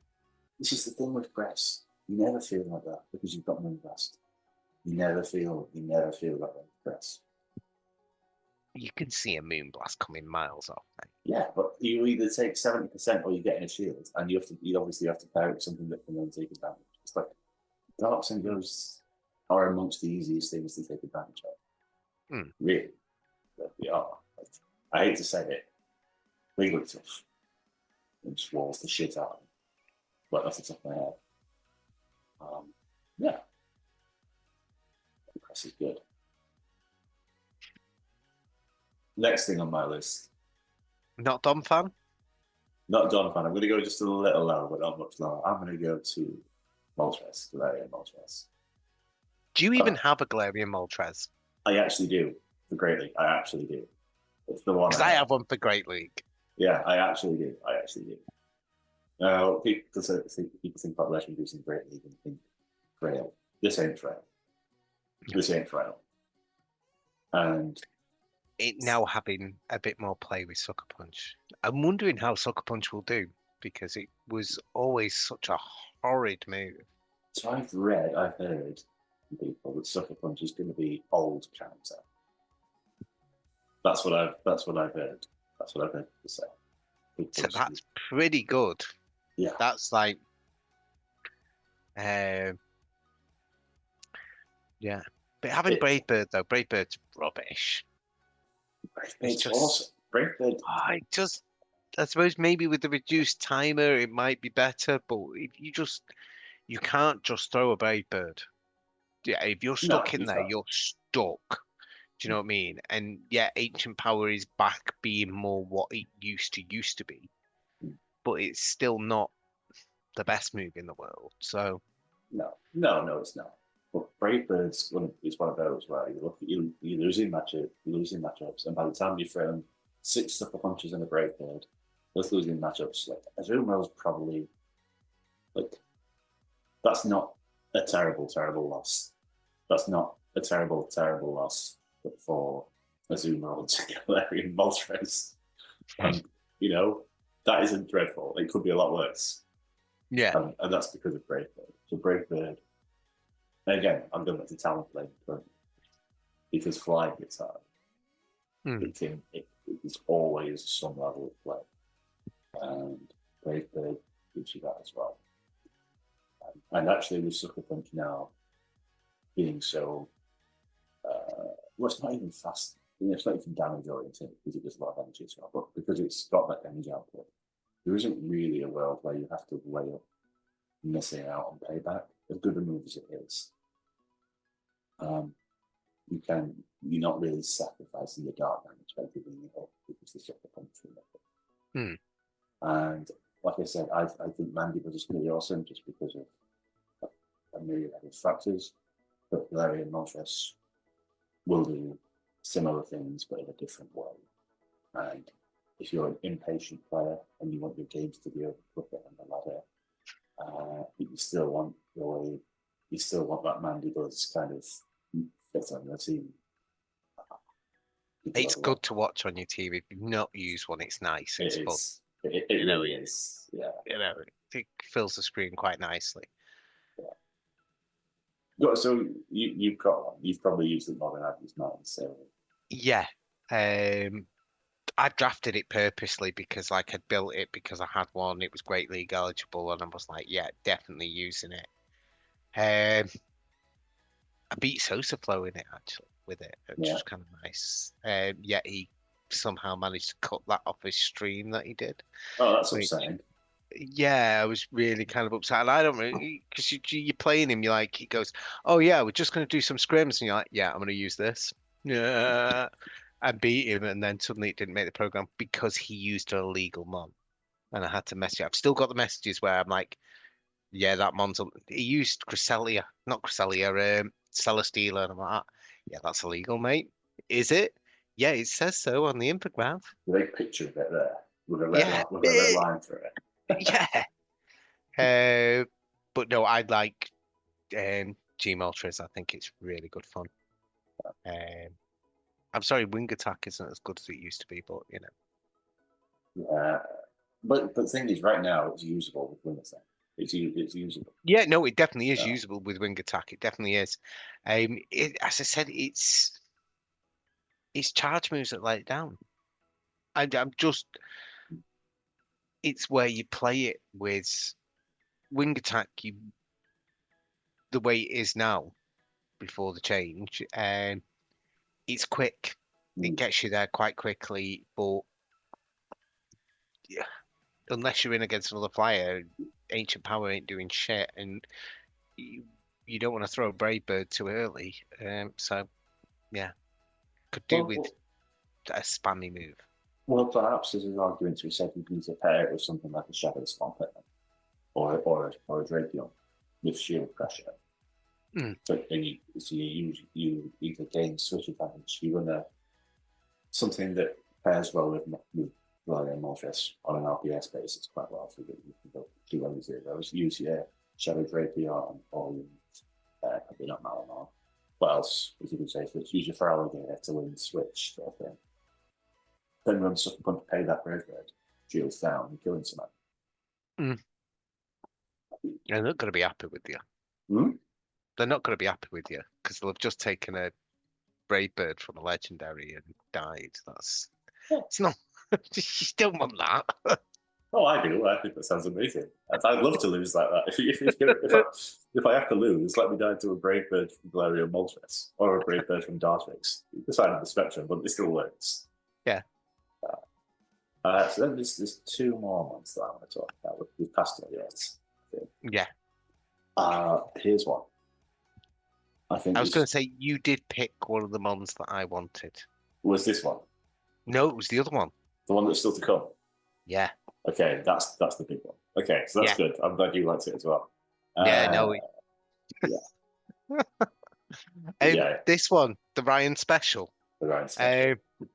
This is the thing with press. You never feel like that because you've got Moonblast. You never feel that way with press. You can see a Moonblast coming miles off, mate. Yeah, but you either take 70% or you get in a shield, and you obviously have to pair it with something that can then take advantage. It's like darts and ghosts are amongst the easiest things to take advantage of. Mm. Really, they are. I hate to say it, really tough. It just walls the shit out of them. But off the top of my head, yeah, press is good. Next thing on my list, Not Dom fan? not Don fan. I'm going to go just a little lower, but not much lower. I'm going to go to Moltres, Galarian Moltres. Do you even have a Galarian Moltres? I actually do, for Great League. I actually do. It's the one. Because I have one for Great League. Yeah, I actually do. I actually do. Now, people think about legendaries in Great League and think frail. This ain't frail. This ain't frail. And It now having a bit more play with Sucker Punch. I'm wondering how Sucker Punch will do because it was always such a horrid move. so I've heard from people that Sucker Punch is going to be old counter. That's what I've heard. That's what I've heard people say. So that's pretty good. Yeah. That's like, yeah. But having Brave Bird though, Brave Bird's rubbish. It's just awesome. Brave Bird. I suppose maybe with the reduced timer it might be better, but if you can't just throw a Brave Bird. Yeah, if you're stuck in there, you're stuck. Do you know what I mean? And yeah, Ancient Power is back being more what it used to be, but it's still not the best move in the world. So no, it's not. But Brave Bird's is one of those where you look at you're losing matchups, and by the time you throw 6 Sucker Punches in a Brave Bird, those losing matchups, like Azumarill is probably like that's not a terrible loss. That's not a terrible loss for Azumarill to Galarian Moltres. And that isn't dreadful. It could be a lot worse. yeah, and that's because of Brave Bird. So Brave Bird. And again, I'm going back to talent play, but because flying gets hard, it's always some level of play, and Brave Bird gives you that as well. And actually, with Sucker Punch now being so, well, it's not even fast. It's not even damage oriented because it does a lot of energy as well. But because it's got that damage output, there isn't really a world where you have to weigh up missing out on payback, as good a move as it is. You're not really sacrificing the dark damage by giving it up because the Sucker Punch will make it. And like I said, I think Mandibuzz is going to be awesome just because of a myriad of factors. But Galarian Moltres will do similar things, but in a different way. And if you're an impatient player and you want your games to be over quicker on the ladder, but you still want that Mandibuzz kind of fit on your team. it's good to watch on your TV. If you've not used one, it's nice. It's fun. It really is. Yeah. It fills the screen quite nicely. Yeah. So you've got one. You've probably used it more than I've used mine. So yeah, I drafted it purposely because like I'd built it because I had one. It was Great League eligible, and I was like, yeah, definitely using it. I beat Sosaflow in it actually with it, which was kind of nice. Yet he somehow managed to cut that off his stream that he did. Oh, that's upsetting. Yeah, I was really kind of upset. And I don't really, because you're playing him, you're like, he goes, oh yeah, we're just going to do some scrims. And you're like, yeah, I'm going to use this. Yeah. I beat him, and then suddenly it didn't make the program because he used an illegal mon. And I had to message. I've still got the messages where I'm like, yeah, that mon's, he used Cresselia, not Cresselia, Celesteela. And I'm like, yeah, that's illegal, mate. Is it? Yeah, it says so on the infograph. The big picture of it there with a red Yeah, line, with a red line through it. yeah. Uh, but no, I like Gene Ultras. I think it's really good fun. Um, I'm sorry, Wing Attack isn't as good as it used to be, but you know. Yeah, but the thing is, right now it's usable with Windows. It's usable. Yeah, no, it definitely is Uh, usable with Wing Attack. It definitely is. As I said, it's charge moves that let it down. I'm just, it's where you play it with Wing Attack. The way it is now before the change, it's quick. It mm. gets you there quite quickly, but yeah, unless you're in against another flyer, Ancient Power ain't doing shit, and you, you don't want to throw a Brave Bird too early. So yeah, could do well, with well, a spammy move. well, perhaps there's an argument to be said you need to pair it with something like a Shadow Stomper or a Drapion with shield pressure. Mm, So then you either gain switch advantage, you run something that pairs well with Valerian Morphus on an RPS basis quite well. So that you can go 2 use your Shadow Drapion or probably not Malamar. What else, as you can say, so use your Feraligatr to win switch sort of thing. Then run Sucker Punch, pay that Brave Bird, shields down, and killing someone. mm. They're not going to be happy with you. Hmm? They're not going to be happy with you because they'll have just taken a Brave Bird from a legendary and died. Yeah. It's not. You don't want that. Oh, I do. I think that sounds amazing. I'd love to lose like that. If I have to lose, let me die to a Brave Bird from Galarian Moltres or a Brave Bird from Dartrix. Either side of the spectrum, but it still works. Yeah. So then there's two more ones that I want to talk about. We've passed all yours. Yeah. Here's one. I think I was going to this say you did pick one of the mons that I wanted. was this one, No, it was the other one. the one that's still to come. Yeah. Okay, that's the big one. Okay, so that's Yeah. good. I'm glad you liked it as well. Yeah. Uh, No. yeah, yeah, This one, the Ryan special. the Ryan special. Uh,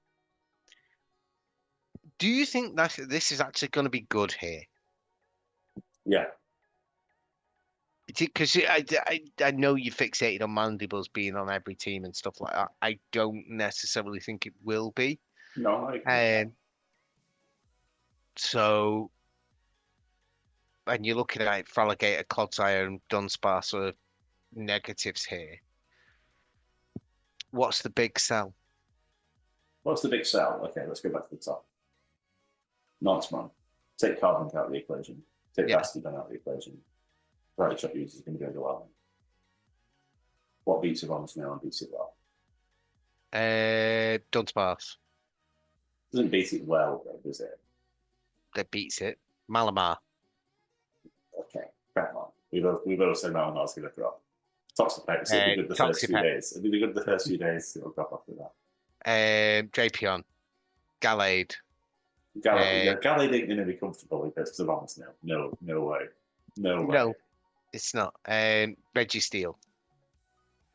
do you think that this is actually going to be good here? Yeah, Because I know you fixated on Mandibles being on every team and stuff like that. I don't necessarily think it will be. no, I agree. Um, so, and you're looking at Fraligator, Clodsire, and Dunsparce are negatives here. What's the big sell? What's the big sell? Okay, let's go back to the top. Nonsman. Take Carbon out of the equation. Take Yeah. Bastiodon out of the equation. Right, shot users going to go to well. What beats it on now and beats it well? Dunsparce. Doesn't beat it well, though, does it? That beats it. Malamar. Okay, crap on. We both said Malamar's going to drop. Toxapex, it'll be good the first few Toxapex. days. It'll be good the first few days. It'll drop after that. Drapion. Gallade. Gallade ain't going to be comfortable against the Rams now. No way. No way. No, it's not. Registeel.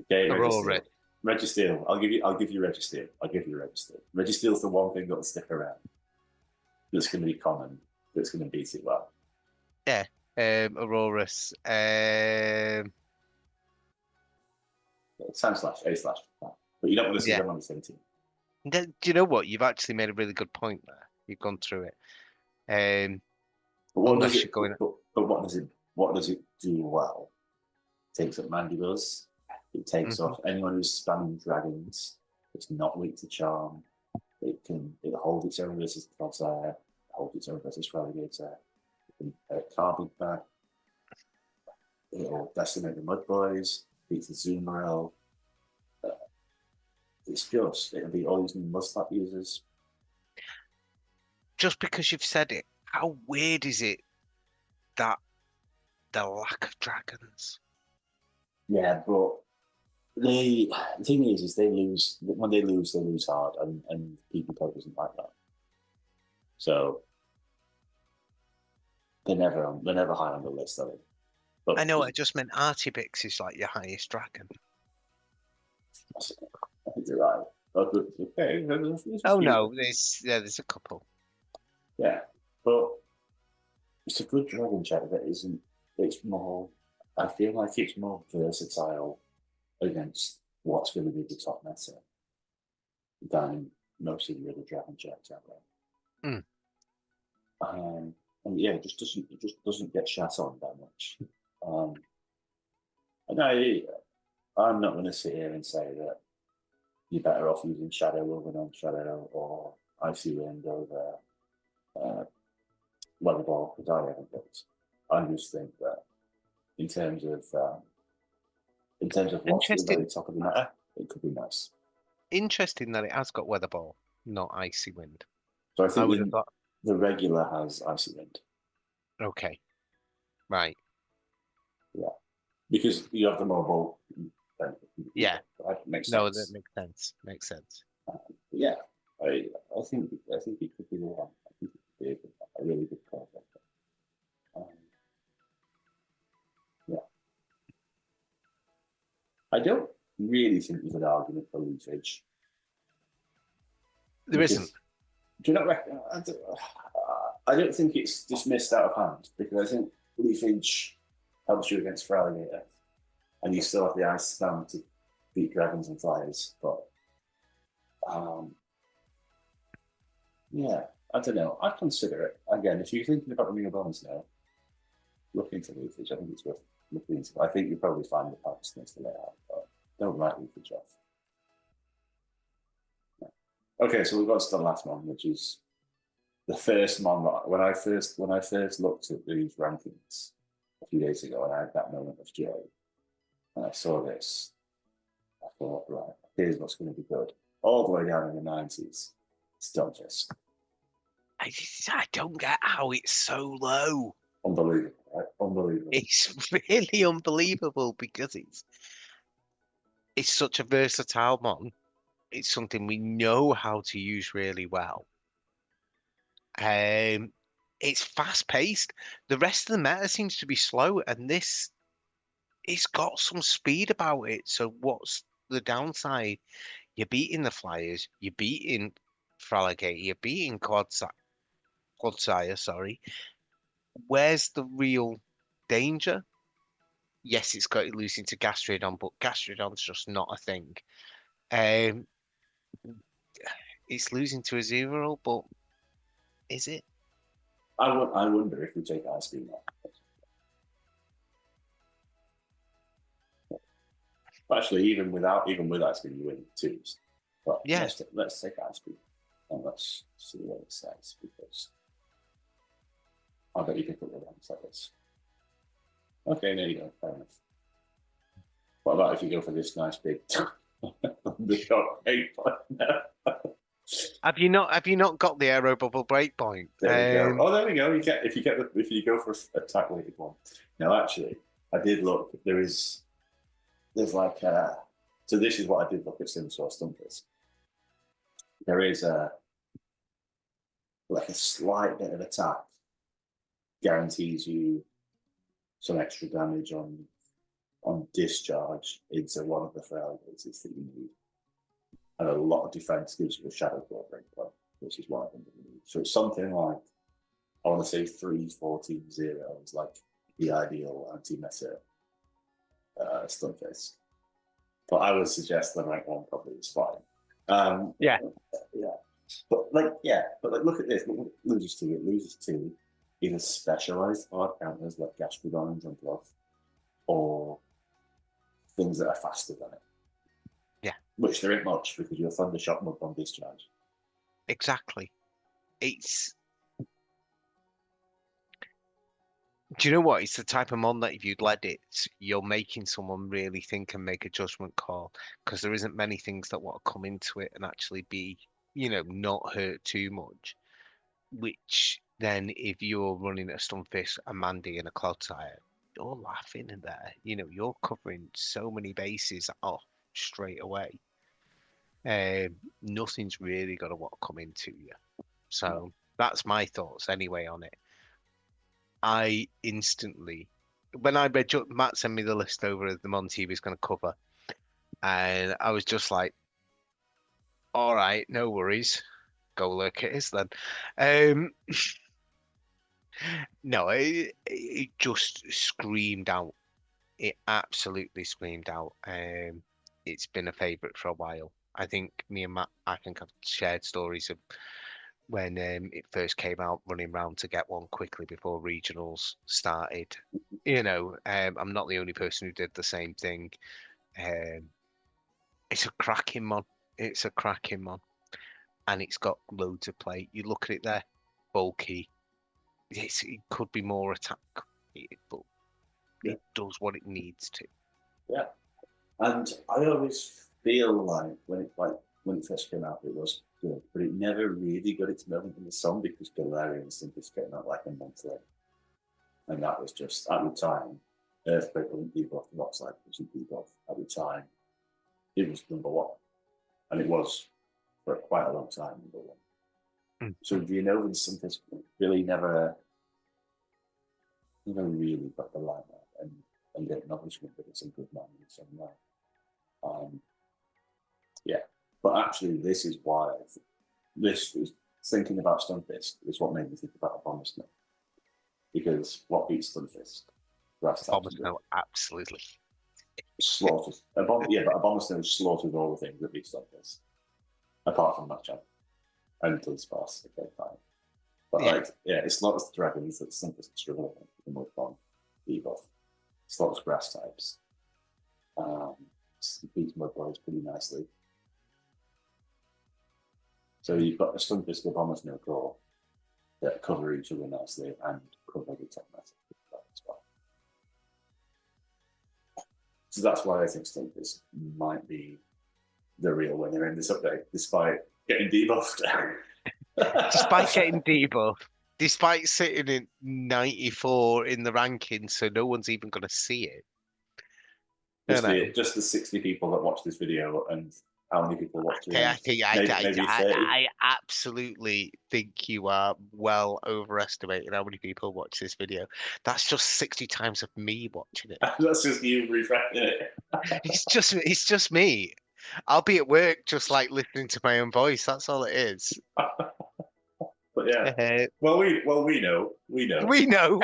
Okay, Aurora. Registeel. I'll give you Registeel. Registeel's the one thing that'll stick around. That's going to be common. That's going to beat it well. Yeah. Aurorus. Sam slash, A slash. But you don't want to see them on the same team. Do you know what? You've actually made a really good point there. You've gone through it. But what unless does you're it? going. But what does it do well? It takes up Mandibus. It takes Mhm. off anyone who's spamming dragons. It's not weak to charm. It holds its own versus Clodsire. It holds its own versus Fraligator. It can Carbon back. It'll decimate the Mud Boys. Beats the Zoomerel. It'll be all these new Mudslap users. Just because you've said it, how weird is it that the lack of dragons? Yeah, but the thing is they lose when they lose hard, and people doesn't like that. So they're never high on the list, are they? But I know. I just meant Artibix is like your highest dragon. I think you're right. Okay, there's a Oh few. no, there's a couple. Yeah, but it's a good dragon shadow that isn't. It's more. I feel like it's more versatile against what's going to be the top meta than most of the other dragon jets out there. Mm. And yeah, it just doesn't get shat on that much. Um, and I'm not going to sit here and say that you're better off using shadow over non-shadow or icy wind over uh, weather ball because I haven't looked. I just think that in terms of um, in terms of what's the Interesting, very top of the matter, it could be nice. interesting that it has got weather ball, not icy wind. So I I think would have thought, the regular has icy wind. okay, right, Yeah, because you have the mobile benefit. yeah, That makes no, that sense. makes sense. Makes sense. Yeah, I I think it could be the one. I think it could be a really good project. Um, yeah, I don't really think there's an argument for leafage There isn't. because do you not reckon? I don't think it's dismissed out of hand because I think leafage helps you against Feraligatr, and you still have the ice spam to beat dragons and flyers. But um, yeah, I don't know. I'd consider it again if you're thinking about running a bonus now. Look into leafage. I think it's worth looking into. I think you'll probably find the packs next to layout, but don't write leafage off. Yeah. Okay, so we've got to the last one, which is the first mon that when I first looked at these rankings a few days ago, and I had that moment of joy, and I saw this, I thought, right, here's what's going to be good. All the way down in the 90s, Stunfisk. I don't get how it's so low. Unbelievable, right? Unbelievable. It's really unbelievable because it's such a versatile mon. It's something we know how to use really well. Um, it's fast paced. The rest of the meta seems to be slow, and this it's got some speed about it. So what's the downside? You're beating the Flyers, you're beating Fraligator, you're beating Quadsire, sorry. Where's the real danger? Yes, it's got losing to Gastrodon, but Gastrodon's just not a thing. Um, it's losing to a zero, but is it? I wonder if we take Ice Beam off. Actually, even with Ice Beam, you win twos. But Yeah. let's take Ice Beam and let's see what it says because I bet you can put the ones like this. Okay, there you go. Fair enough. What about if you go for this nice big the shot 8 now? Have you not got the aero bubble breakpoint? There we go. Oh, there we go. If you go for attack weighted one. Now, actually, I did look. There's like so this is what I did look at Simsaw Stumpers. There is like a slight bit of attack guarantees you some extra damage on discharge into one of the frailties that you need. And a lot of defense gives you a shadow claw breakpoint, which is one of them. So it's something like I want to say 3-14-0 is like the ideal anti-meta Stunfisk. But I would suggest the rank one probably is fine. Yeah. Yeah. But look at this. Look what it loses to. It loses to either specialized hard counters like Gastrodon and Jump Off, or things that are faster than it. Yeah. Which there ain't much because you're Thunder Shock mud on discharge. Exactly. It's Do you know what? It's the type of mon that if you'd led it, you're making someone really think and make a judgment call because there isn't many things that want to come into it and actually be, not hurt too much. Which then, if you're running a Stunfisk, a Mandy, and a Clodsire, you're laughing in there. You're covering so many bases off straight away. Nothing's really got to want to come into you. So that's my thoughts anyway on it. I instantly, when I read Matt sent me the list over of the Monty he was going to cover, and I was just like, All right, no worries. Go look at his then. Um, no, it just screamed out. It absolutely screamed out. It's been a favourite for a while. I think me and Matt, I think I've shared stories of when it first came out, running round to get one quickly before regionals started. I'm not the only person who did the same thing. Um, it's a cracking mon. It's a cracking mon, and it's got loads of play. You look at it there, bulky. It could be more attack, but Yeah, it does what it needs to. yeah. And I always feel like when it first came out, it was good, but it never really got its moment in the sun because Galarian Simpest came out like a month later, and that was just at the time. Earthquake wasn't debuffed, Rockslide wasn't debuffed at the time. It was number one, and it was for quite a long time number one. Mm. So the Unova and Simpest really never really got the limelight and the acknowledgement that it's a good man in some way. Yeah, but actually, this is why this is thinking about Stunfisk is what made me think about Abomasnow. Because what beats Stunfisk? Grass types. No, absolutely. Slaughters. But Abomasnow slaughters all the things that beat Stunfisk. Apart from Machamp. And Dunsparce, okay, fine. But it slaughters the dragons that Stunfisk struggle with the Mudbomb, debuff. Slaughters grass types. Beats Mudboys pretty nicely. So you've got a Stunfisk of Abomasnow core that cover each other nicely and cover the top meta as well. So that's why I think Stunfisk might be the real winner in this update, despite getting debuffed. Despite getting debuffed, despite sitting in 94 in the rankings, so no one's even going to see it. Just the 60 people that watch this video and how many people watch it? I absolutely think you are well overestimating how many people watch this video. That's just 60 times of me watching it. That's just you refreshing it. It's just me. I'll be at work just like listening to my own voice. That's all it is. But yeah. Well, we know. We know.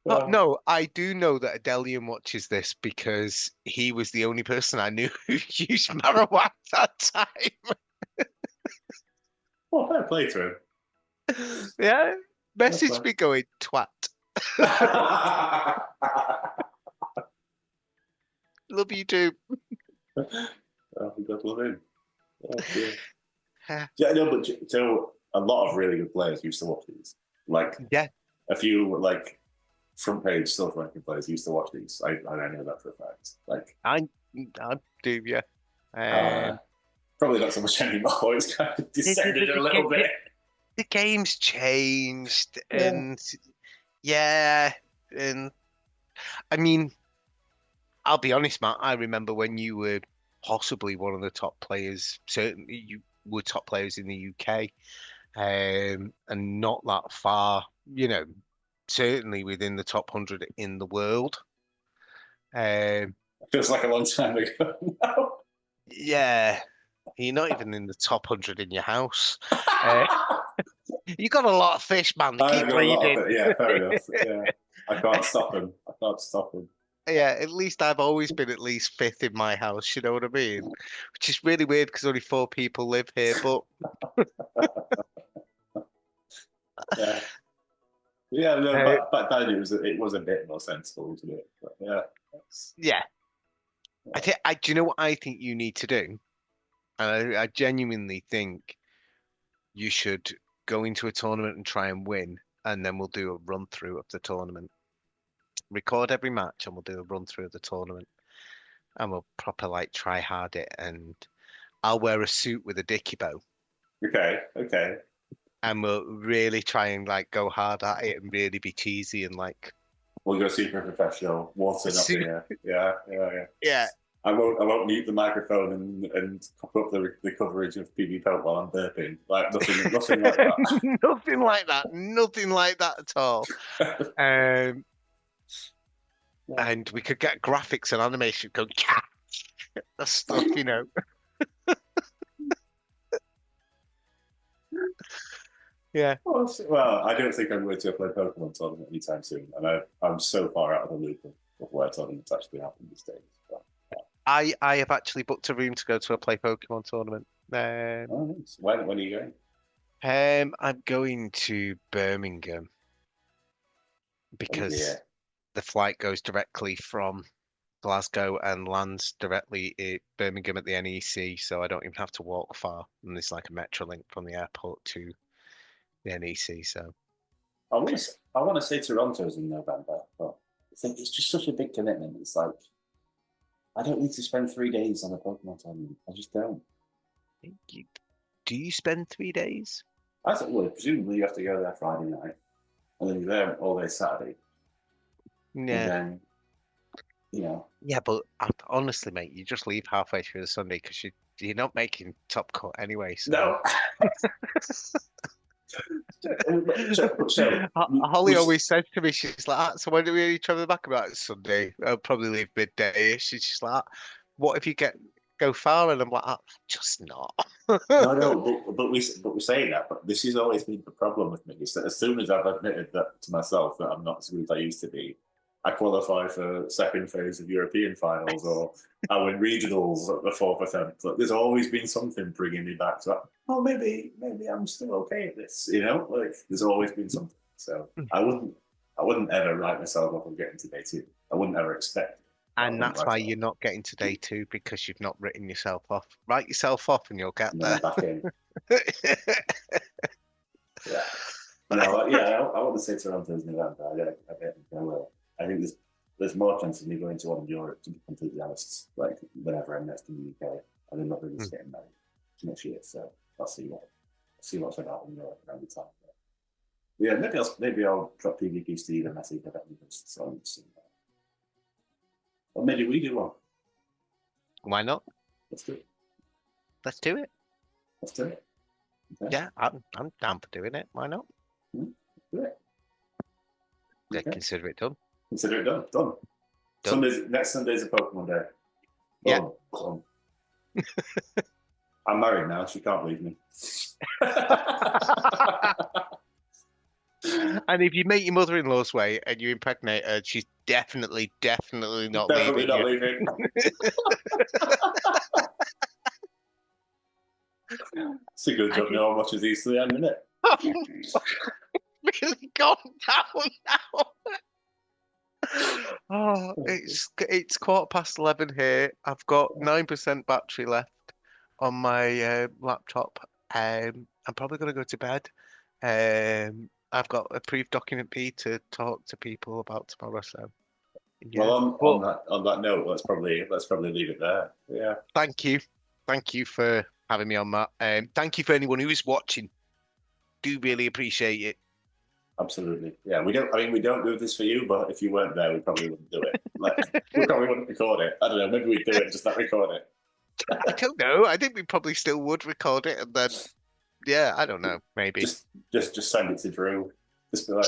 No, I do know that Adelian watches this because he was the only person I knew who used Marowak that time. Well, fair play to him. Yeah, message me going twat. Love you too. Oh, God love him. Oh, yeah, no, but so a lot of really good players used to watch these. Like, a few like front page still ranking players used to watch these. I know that for a fact. Like, I do, yeah. Probably not so much anymore. It's kind of descended a little bit. The game's changed, and and I mean, I'll be honest, Matt. I remember when you were possibly one of the top players. Certainly, you were top players in the UK, and not that far. Certainly within the top 100 in the world. Feels like a long time ago now. Yeah, you're not even in the top 100 in your house. You got a lot of fish, man. They keep breeding. Yeah, fair enough. Yeah, I can't stop them. Yeah, at least I've always been at least fifth in my house. You know what I mean? Which is really weird because only 4 people live here. But yeah. Yeah, no, back then it was a bit more sensible, wasn't it? But yeah. Do you know what I think you need to do? And I genuinely think you should go into a tournament and try and win, and then we'll do a run through of the tournament. Record every match, and we'll do a run through of the tournament, and we'll proper try hard it. And I'll wear a suit with a dicky bow. Okay. And we'll really try and go hard at it and really be cheesy and we'll go super professional, Watson up here. Yeah. I won't mute the microphone and pop up the coverage of PB Pelt while I'm burping. Nothing like that. Nothing like that at all. And we could get graphics and animation going. the stuff, you know. Yeah. Well, I don't think I'm going to play Pokemon tournament anytime soon, and I'm so far out of the loop of where tournaments actually happen these days. But, I have actually booked a room to go to a play Pokemon tournament. oh, nice. When are you going? I'm going to Birmingham Oh because dear. the flight goes directly from Glasgow and lands directly at Birmingham at the NEC, so I don't even have to walk far. And there's like a metro link from the airport to the NEC. So I want to say Toronto's in November, but I think it's just such a big commitment. It's like I don't need to spend 3 days on a Pokemon tournament. I just don't. you, do you spend 3 days? I think, well, presumably you have to go there Friday night, and then you're there all day Saturday, and Yeah. then you know. Yeah, but honestly, mate, you just leave halfway through the Sunday because you're not making top cut anyway. So No. So Holly we, always says to me, she's like, "So when do we travel back?" About Sunday. I'll probably leave midday. She's just like, "What if you go far?" And I'm like, "Just not." no, but we say that, but this has always been the problem with me. Is that as soon as I've admitted that to myself that I'm not as good as I used to be, I qualify for second phase of European finals or I win regionals at the fourth attempt. Like, there's always been something bringing me back to that. Oh, maybe I'm still okay at this. Like there's always been something. So I wouldn't ever write myself off on getting to day two. I wouldn't ever expect it. But I And wouldn't that's write why it off. you're not getting to day two because you've not written yourself off. Write yourself off and you'll get And then there. I'm back in. Yeah. No, yeah, I want to say Toronto's November. I don't think I will. I think there's more chance of me going to one in Europe, to be completely honest. Like whenever I'm next in the UK, and then not really getting married next year. So I'll see what's about in Europe around the time. But yeah, maybe I'll drop PvP Steve a message about this. So or maybe we do one. Why not? Let's do it. Let's do it. Let's do it. Okay. Yeah, I'm down for doing it. Why not? Let's do it. Yeah, Okay. consider it done. Consider it done. Done. Next Sunday's a Pokemon day. Yeah. Boom. I'm married now. She can't leave me. And if you make your mother-in-law's way and you impregnate her, she's definitely not Definitely leaving not you. leaving. It's a good job no one watches Easterly End, isn't it? Really gone down now. Oh, it's 11:15 here. I've got 9% battery left on my laptop. I'm probably gonna go to bed. I've got a brief document B to talk to people about tomorrow. So yeah. Well, But on that note, let's probably leave it there. Yeah. thank you for having me on, Matt. Thank you for anyone who is watching. Do really appreciate it. Absolutely. Yeah. We don't do this for you, but if you weren't there, we probably wouldn't do it. Like we probably wouldn't record it. I don't know. Maybe we'd do it, just not record it. I don't know. I think we probably still would record it, and then yeah, I don't know. Maybe Just send it to Drew. Just be like.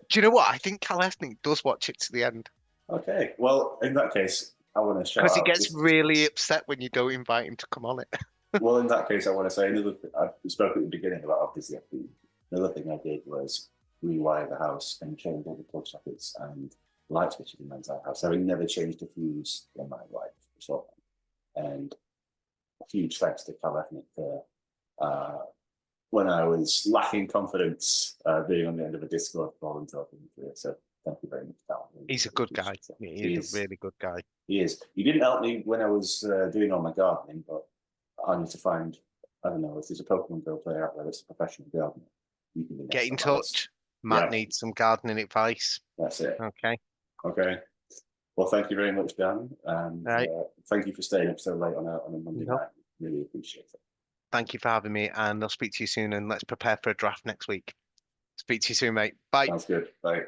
do you know what? I think Cal Esnick does watch it to the end Okay. Well, in that case, I want to shout because he out. gets really upset when you don't invite him to come on it. Well, in that case, I want to say another thing. I spoke at the beginning about how busy I've been. Another thing I did was rewire the house and change all the plug sockets and light switches in my entire house. Having never changed a fuse in my life before. And a huge thanks to Cal Ethnic for when I was lacking confidence being on the end of a Discord call and talking through it. So thank you very much, Cal. He's a good guy. He is a really good guy. He is. He didn't help me when I was doing all my gardening, but I need to find, I don't know, if there's a Pokemon Go player out there that's a professional gardener. You can Get in touch. Matt needs some gardening advice. That's it. Okay. Well, thank you very much, Dan. And thank you for staying up so late on a Monday night. Really appreciate it. Thank you for having me, and I'll speak to you soon. And let's prepare for a draft next week. Speak to you soon, mate. Bye. Sounds good. Bye.